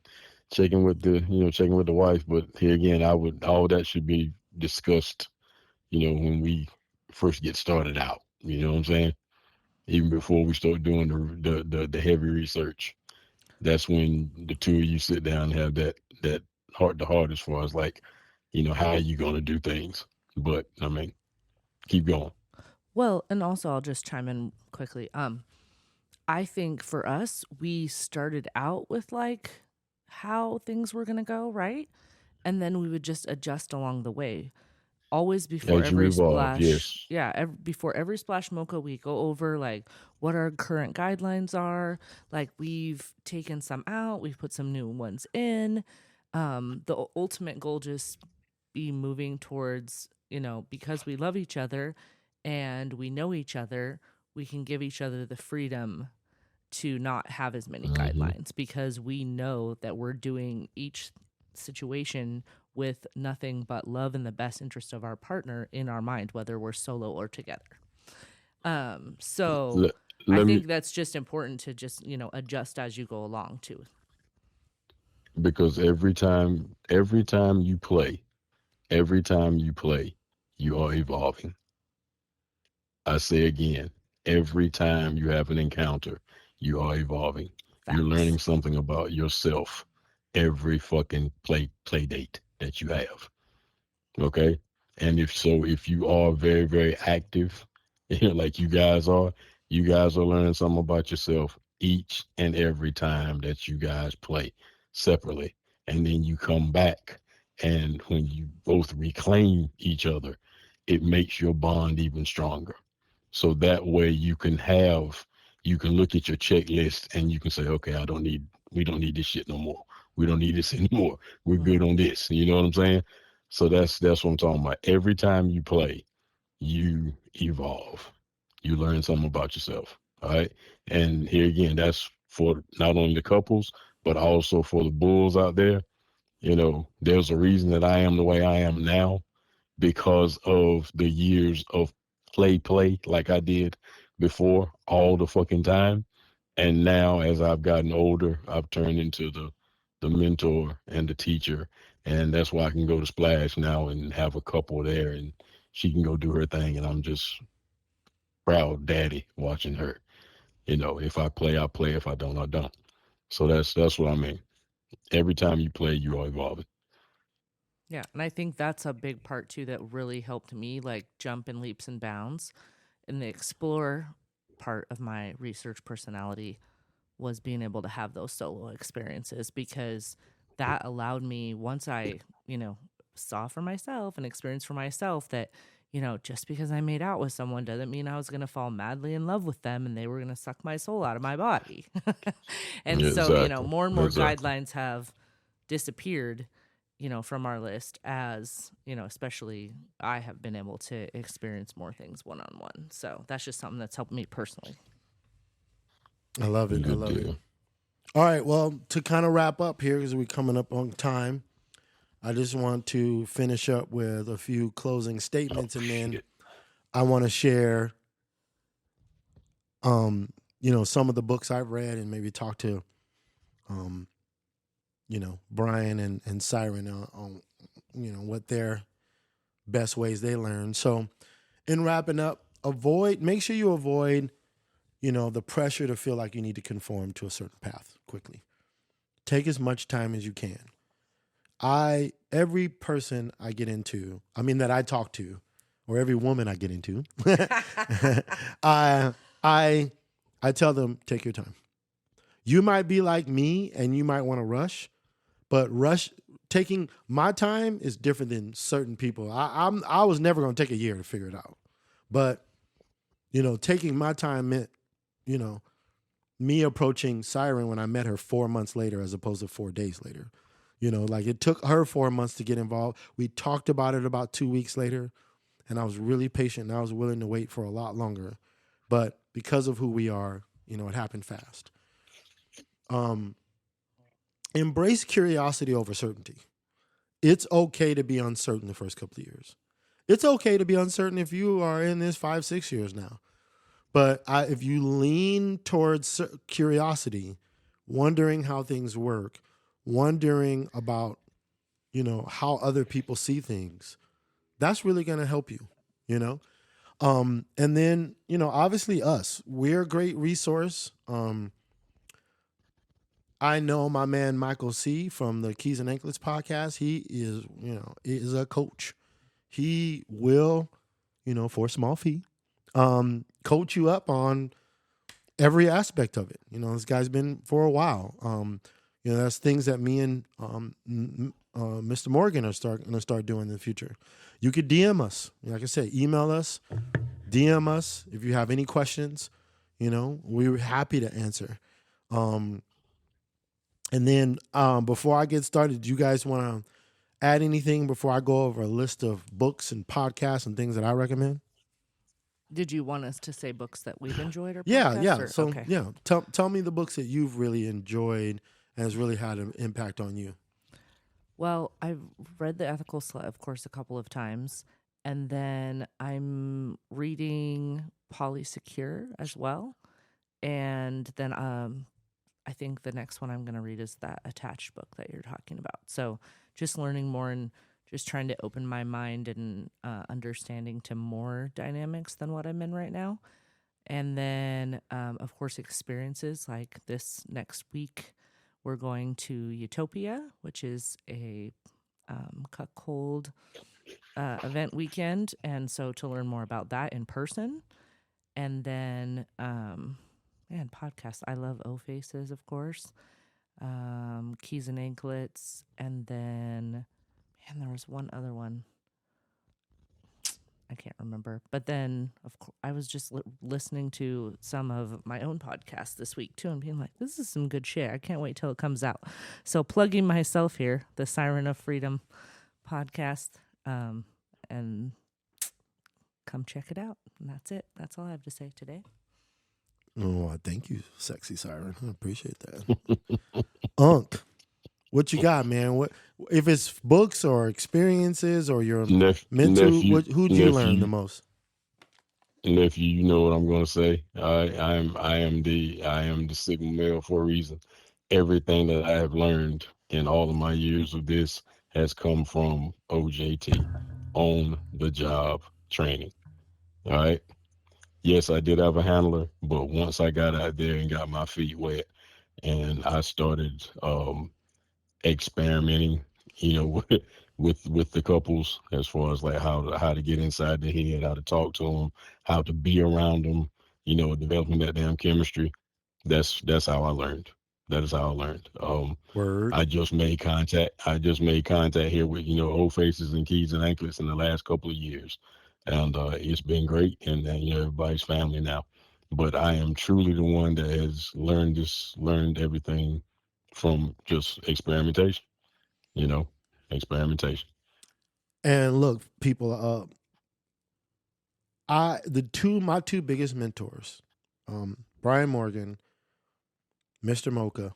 with the wife. But here again, all that should be discussed, you know, when we first get started out. You know what I'm saying? Even before we start doing the heavy research, that's when the two of you sit down and have that heart to heart as far as, like, you know, how are you going to do things. But I mean, keep going. Well, and also I'll just chime in quickly. I think for us, we started out with like how things were going to go, right? And then we would just adjust along the way. Always before As you every evolve, splash. yes. Yeah, before every splash mocha, we go over like what our current guidelines are. Like we've taken some out, we've put some new ones in. The ultimate goal just be moving towards, you know, because we love each other and we know each other, we can give each other the freedom to not have as many guidelines, because we know that we're doing each situation with nothing but love and the best interest of our partner in our mind, whether we're solo or together. So I think that's just important to just, you know, adjust as you go along too. Because every time you play, you are evolving. I say again, every time you have an encounter, you are evolving. Facts. You're learning something about yourself every fucking play date that you have. Okay? And if you are very, very active, like you guys are learning something about yourself each and every time that you guys play separately. And then you come back, and when you both reclaim each other, it makes your bond even stronger. So that way you can look at your checklist and you can say, okay, we don't need this shit no more. We don't need this anymore. We're good on this. You know what I'm saying? So that's what I'm talking about. Every time you play, you evolve. You learn something about yourself. All right. And here again, that's for not only the couples, but also for the bulls out there. You know, there's a reason that I am the way I am now, because of the years of play like I did before all the fucking time. And now as I've gotten older, I've turned into the mentor and the teacher. And that's why I can go to Splash now and have a couple there, and she can go do her thing. And I'm just proud daddy watching her. You know, if I play, I play. If I don't, I don't. So that's what I mean. Every time you play, you are evolving. Yeah, and I think that's a big part too that really helped me like jump in leaps and bounds. And the explore part of my research personality was being able to have those solo experiences, because that allowed me, once I, you know, saw for myself and experienced for myself that, you know, just because I made out with someone doesn't mean I was going to fall madly in love with them and they were going to suck my soul out of my body. And Yeah, so, exactly. you know, more and more Exactly. guidelines have disappeared, from our list, as especially I have been able to experience more things one-on-one. So that's just something that's helped me personally. I love it. I Good love it. deal. All right. Well, to kind of wrap up here, because we're coming up on time, I just want to finish up with a few closing statements, and then Shit. I want to share, some of the books I've read, and maybe talk to, Brian and Siren on what their best ways they learn. So, in wrapping up, make sure you avoid, the pressure to feel like you need to conform to a certain path quickly. Take as much time as you can. Every person I get into, that I talk to, or every woman I get into, I tell them, take your time. You might be like me and you might want to rush, but taking my time is different than certain people. I was never going to take a year to figure it out, but taking my time meant, me approaching Siren when I met her 4 months later as opposed to 4 days later. Like it took her 4 months to get involved. We talked about it about 2 weeks later, and I was really patient and I was willing to wait for a lot longer. But because of who we are, it happened fast. Embrace curiosity over certainty. It's okay to be uncertain the first couple of years. It's okay to be uncertain if you are in this 5-6 years now. But if you lean towards curiosity, wondering how things work, wondering about, how other people see things, that's really going to help you, And then, obviously we're a great resource. I know my man, Michael C. from the Keys and Anklets podcast. He is a coach. He will, for a small fee, coach you up on every aspect of it. This guy's been for a while. That's things that me and Mr. Morgan are going to start doing in the future. You could DM us. Like I said, email us, DM us if you have any questions. We're happy to answer. And then before I get started, do you guys want to add anything before I go over a list of books and podcasts and things that I recommend? Did you want us to say books that we've enjoyed or Yeah. podcasts? Or, So okay. yeah, tell me the books that you've really enjoyed and has really had an impact on you. Well, I've read The Ethical Slut, of course, a couple of times. And then I'm reading Polysecure as well. And then I think the next one I'm going to read is that Attached book that you're talking about. So just learning more and just trying to open my mind and understanding to more dynamics than what I'm in right now. And then, of course, experiences like this next week. We're going to Utopia, which is a cuckold event weekend. And so to learn more about that in person. And then, podcasts. I love O Faces, of course. Keys and Anklets. And then, there was one other one. I can't remember. But then, of course, I was just listening to some of my own podcasts this week, too, and being like, this is some good shit. I can't wait till it comes out. So plugging myself here, the Siren of Freedom podcast, and come check it out. And that's it. That's all I have to say today. Oh, thank you, sexy Siren. I appreciate that. Unc, what you got, man? What if it's books or experiences or your mental? Who'd you learn the most? Nephew, you know what I'm going to say. I am the Sigma male for a reason. Everything that I have learned in all of my years of this has come from OJT, on the job training. All right. Yes, I did have a handler, but once I got out there and got my feet wet and I started experimenting, with the couples as far as like how to get inside the head, how to talk to them, how to be around them, developing that damn chemistry. That's how I learned. That is how I learned. Word. I just made contact here with, Old Faces and Keys and Anklets in the last couple of years. And it's been great, and everybody's family now. But I am truly the one that has learned everything from just experimentation, Experimentation. And look, people, my two biggest mentors, Brian Morgan, Mr. Mocha,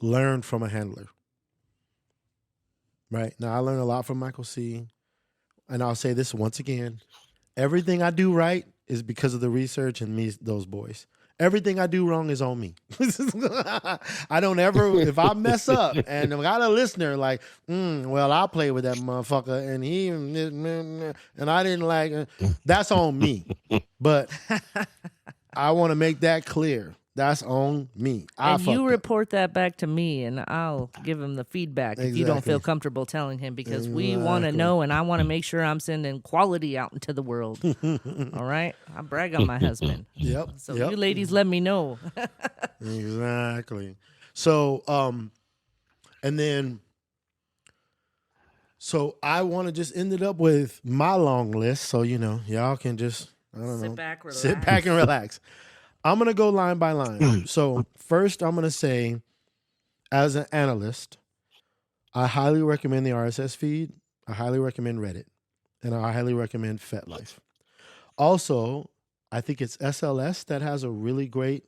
learned from a handler. Right? Now, I learned a lot from Michael C. And I'll say this once again. Everything I do right is because of the research and me, those boys. Everything I do wrong is on me. I don't ever, if I mess up and I got a listener like, well, I'll play with that motherfucker and he, and I didn't like it, that's on me. But I want to make that clear. That's on me. And you report that back to me, and I'll give him the feedback if you don't feel comfortable telling him, because we want to know, and I want to make sure I'm sending quality out into the world. All right? I brag on my husband. Yep. So you ladies let me know. Exactly. So, and then, so I want to just end it up with my long list. So, y'all can just, I don't know. Sit back and relax. I'm going to go line by line. So first, I'm going to say, as an analyst, I highly recommend the RSS feed. I highly recommend Reddit. And I highly recommend FetLife. Also, I think it's SLS that has a really great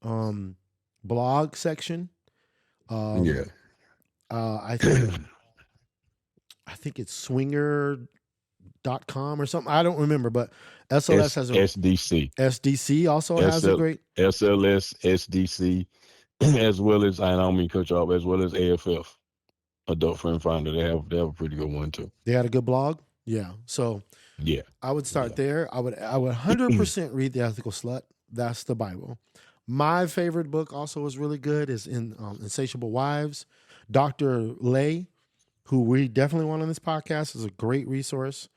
blog section. I think it's swinger.com or something. I don't remember, but SLS has a SDC. SDC also has a great SLS, SDC, as well as, I don't mean cut you off, as well as AFF, Adult Friend Finder. They have a pretty good one too. They had a good blog. Yeah. So yeah, I would start there. I would 100% read The Ethical Slut. That's the Bible. My favorite book also was really good is in Insatiable Wives. Dr. Lay, who we definitely want on this podcast, is a great resource.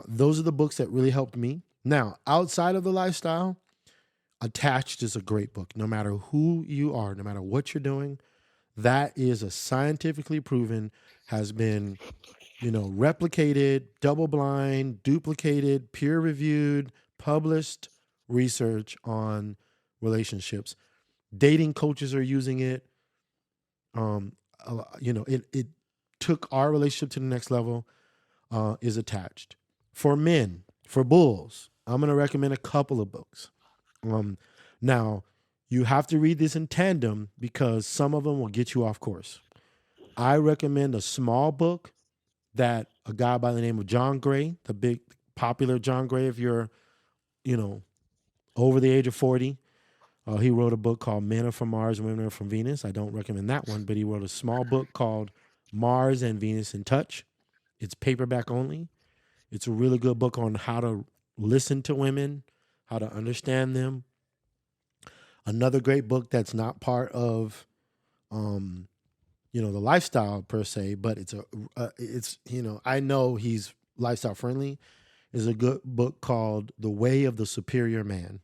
Those are the books that really helped me. Now, outside of the lifestyle, Attached is a great book. No matter who you are, no matter what you're doing, that is a scientifically proven, has been, replicated, double-blind, duplicated, peer-reviewed, published research on relationships. Dating coaches are using it. It took our relationship to the next level. Is Attached. For men, for bulls, I'm going to recommend a couple of books. Now, you have to read this in tandem because some of them will get you off course. I recommend a small book that a guy by the name of John Gray, the big popular John Gray, if you're, over the age of 40, he wrote a book called Men Are From Mars, Women Are From Venus. I don't recommend that one, but he wrote a small book called Mars and Venus in Touch. It's paperback only. It's a really good book on how to listen to women, how to understand them. Another great book that's not part of, the lifestyle per se, but I know he's lifestyle friendly, is a good book called The Way of the Superior Man,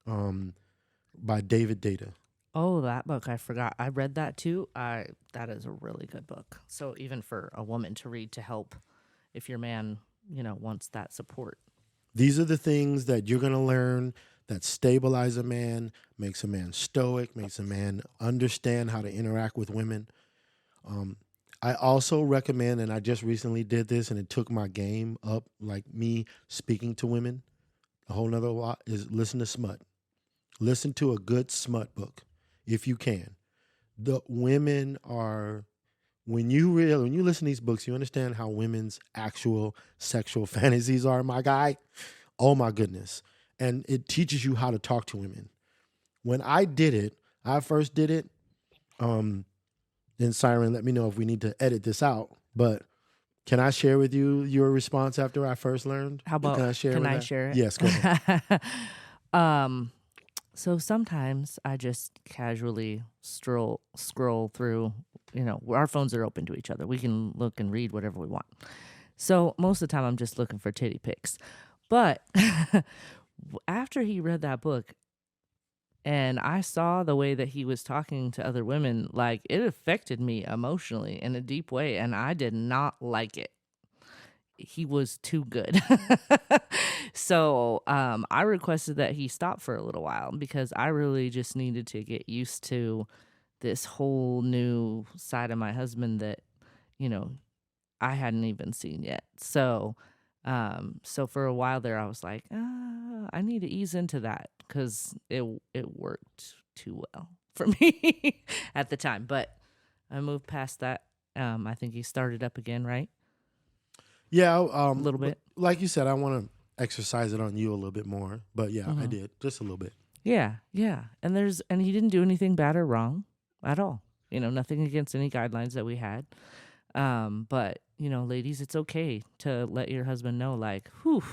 by David Data. Oh, that book, I forgot. I read that too. That is a really good book. So even for a woman to read to help if your man, wants that support. These are the things that you're going to learn that stabilize a man, makes a man stoic, makes a man understand how to interact with women. I also recommend, and I just recently did this and it took my game up, like me speaking to women, a whole nother lot, is listen to smut. Listen to a good smut book if you can. The women are, when you listen to these books, you understand how women's actual sexual fantasies are, my guy. Oh my goodness. And it teaches you how to talk to women. When I first did it, and Siren, let me know if we need to edit this out, but can I share with you your response after I first learned? How about, can I share it? Yes, go ahead. So sometimes I just casually scroll through, our phones are open to each other. We can look and read whatever we want. So most of the time I'm just looking for titty pics. But after he read that book and I saw the way that he was talking to other women, like it affected me emotionally in a deep way, and I did not like it. He was too good. So I requested that he stop for a little while because I really just needed to get used to this whole new side of my husband that, you know, I hadn't even seen yet. So, so for a while there, I was like, I need to ease into that because it worked too well for me at the time. But I moved past that. I think he started up again, right? Yeah, A little bit. Like you said, I want to exercise it on you a little bit more. But yeah, I Mhm. did just a little bit. Yeah, yeah. And he didn't do anything bad or wrong at all. You know, nothing against any guidelines that we had. But, you know, ladies, it's okay to let your husband know, like, whew,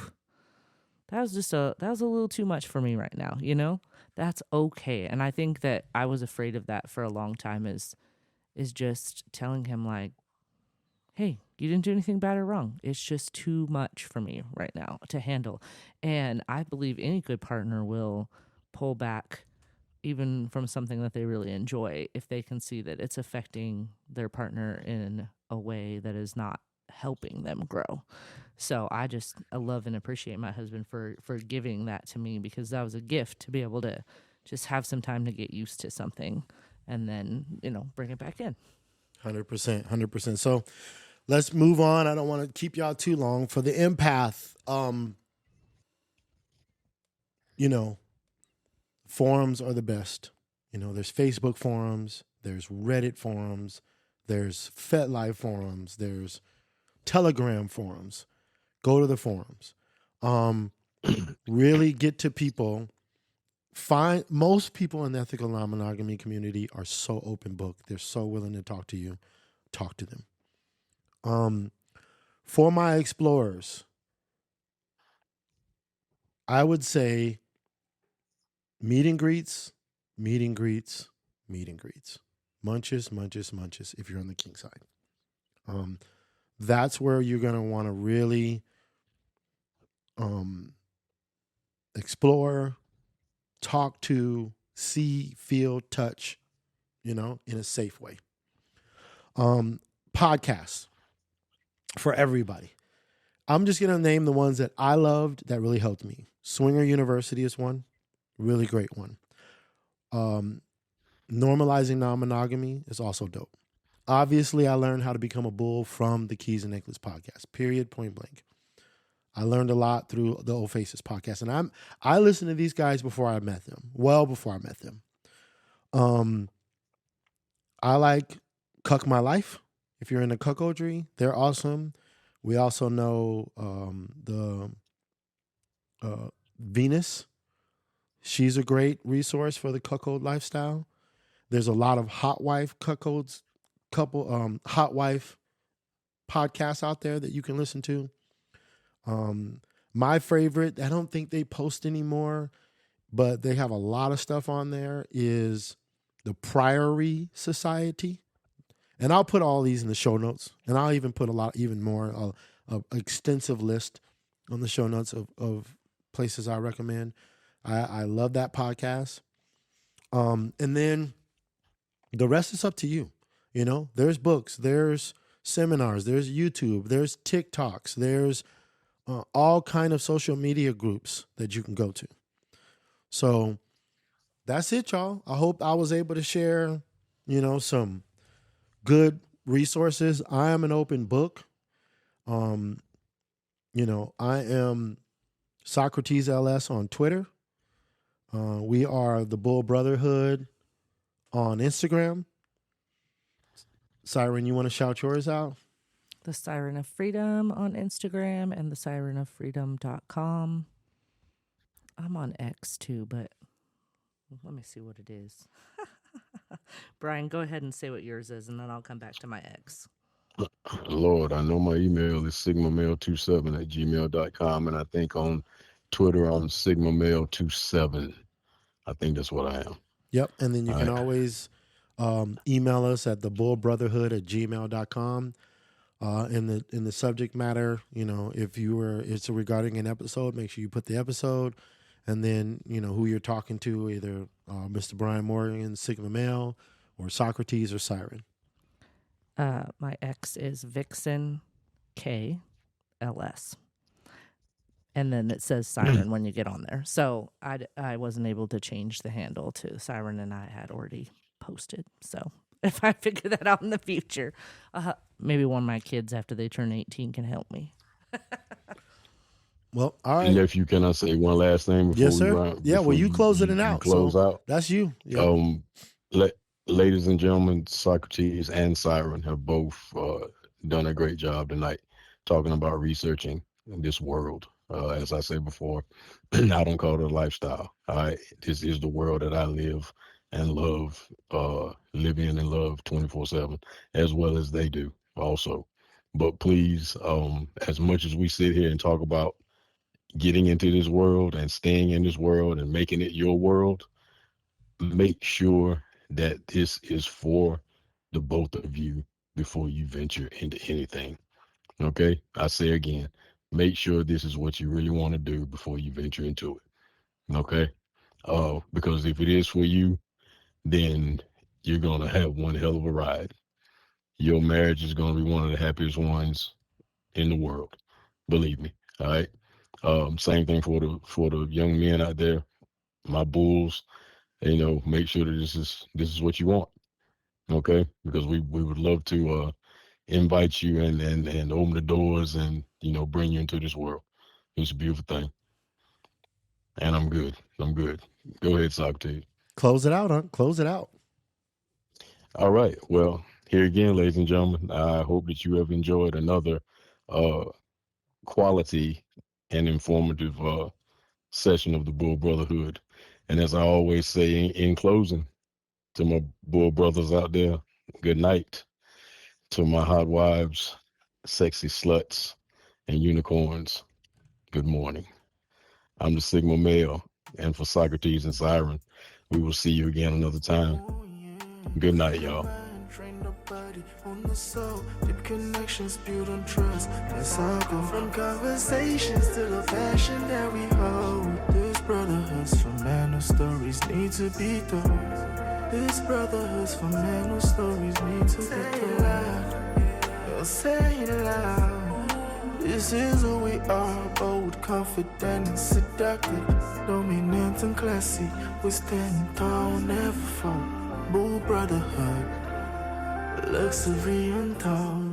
that was a little too much for me right now, you know? That's okay. And I think that I was afraid of that for a long time is just telling him like, hey, you didn't do anything bad or wrong. It's just too much for me right now to handle. And I believe any good partner will pull back even from something that they really enjoy if they can see that it's affecting their partner in a way that is not helping them grow. So I love and appreciate my husband for giving that to me, because that was a gift to be able to just have some time to get used to something and then, you know, bring it back in. 100%, 100%. So let's move on. I don't want to keep y'all too long. For the empath, you know, forums are the best. You know, there's Facebook forums, there's Reddit forums, there's FetLife forums, there's Telegram forums. Go to the forums. Really get to people. Find most people in the ethical non-monogamy community are so open book. They're so willing to talk to you. Talk to them. For my explorers, I would say meet and greets, meet and greets, meet and greets. Munches, munches, munches if you're on the king side. That's where you're going to want to really explore, talk to, see, feel, touch, you know, in a safe way. Podcasts for everybody. I'm just going to name the ones that I loved that really helped me. Swinger University is one. Really great one. Normalizing non-monogamy is also dope. Obviously, I learned how to become a bull from the Keys and Necklace podcast, period, point blank. I learned a lot through the Old Faces podcast. And I listened to these guys before I met them, well before I met them. I like Cuck My Life. If you're into cuckoldry, they're awesome. We also know the Venus. She's a great resource for the cuckold lifestyle. There's a lot of hot wife cuckolds, hot wife podcasts out there that you can listen to. My favorite, I don't think they post anymore, but they have a lot of stuff on there, is the Priory Society. And I'll put all these in the show notes, and I'll even put even more, extensive list on the show notes of places I recommend. I love that podcast. And then the rest is up to you. You know, there's books, there's seminars, there's YouTube, there's TikToks, there's all kind of social media groups that you can go to. So that's it, y'all. I hope I was able to share, you know, some good resources. I am an open book. You know, I am Socrates LS on Twitter. We are the Bull Brotherhood on Instagram. Siren, you want to shout yours out? The Siren of Freedom on Instagram and the sirenofreedom.com. I'm on X too, but let me see what it is. Brian, go ahead and say what yours is, and then I'll come back to my X. Lord, I know my email is sigmamail27@gmail.com, and I think on Twitter I'm sigmamail27. I think that's what I am. Yep. And then you All can right. always email us at thebullbrotherhood@gmail.com. In the subject matter, you know, if it's regarding an episode, make sure you put the episode, and then, you know, who you're talking to, either Mr. Brian Morgan, Sigma Male, or Socrates or Siren. My X is Vixen KLS. And then it says Siren when you get on there. So I wasn't able to change the handle to Siren, and I had already posted. So if I figure that out in the future, maybe one of my kids after they turn 18 can help me. Well, all right. Nephew, can I say one last thing before Yes, we sir. run? Yeah, well, before you closing it you out. close So out. that's you. Yeah. Ladies and gentlemen, Socrates and Siren have both done a great job tonight talking about researching this world. As I said before, I don't call it a lifestyle. This is the world that I live and love, live in and love 24/7, as well as they do also. But please, as much as we sit here and talk about getting into this world and staying in this world and making it your world, make sure that this is for the both of you before you venture into anything. Okay? I say again, make sure this is what you really want to do before you venture into it. Okay? Because if it is for you, then you're going to have one hell of a ride. Your marriage is going to be one of the happiest ones in the world. Believe me. All right? Same thing for the young men out there, my bulls. Make sure that this is what you want. Okay? Because we would love to invite you and open the doors and bring you into this world. It's a beautiful thing. And I'm good. Go ahead, Socrates. Close it out, huh? Close it out. All right. Well, here again, ladies and gentlemen, I hope that you have enjoyed another quality and informative session of the Bull Brotherhood. And as I always say in closing, to my Bull brothers out there, good night. To my hot wives, sexy sluts, and unicorns, good morning. I'm the Sigma male, and for Socrates and Siren, we will see you again another time. Good night, y'all. Train the body on the soul, deep connections built on trust. Let's all go from conversations to the passion that we hold. This brotherhood's for men whose stories need to be told. This brotherhood's for men whose stories need to be told. Say it loud. This is who we are, bold, confident, and seductive. Dominant and classy, we stand tall, never fall. Bull Brotherhood, luxury untold.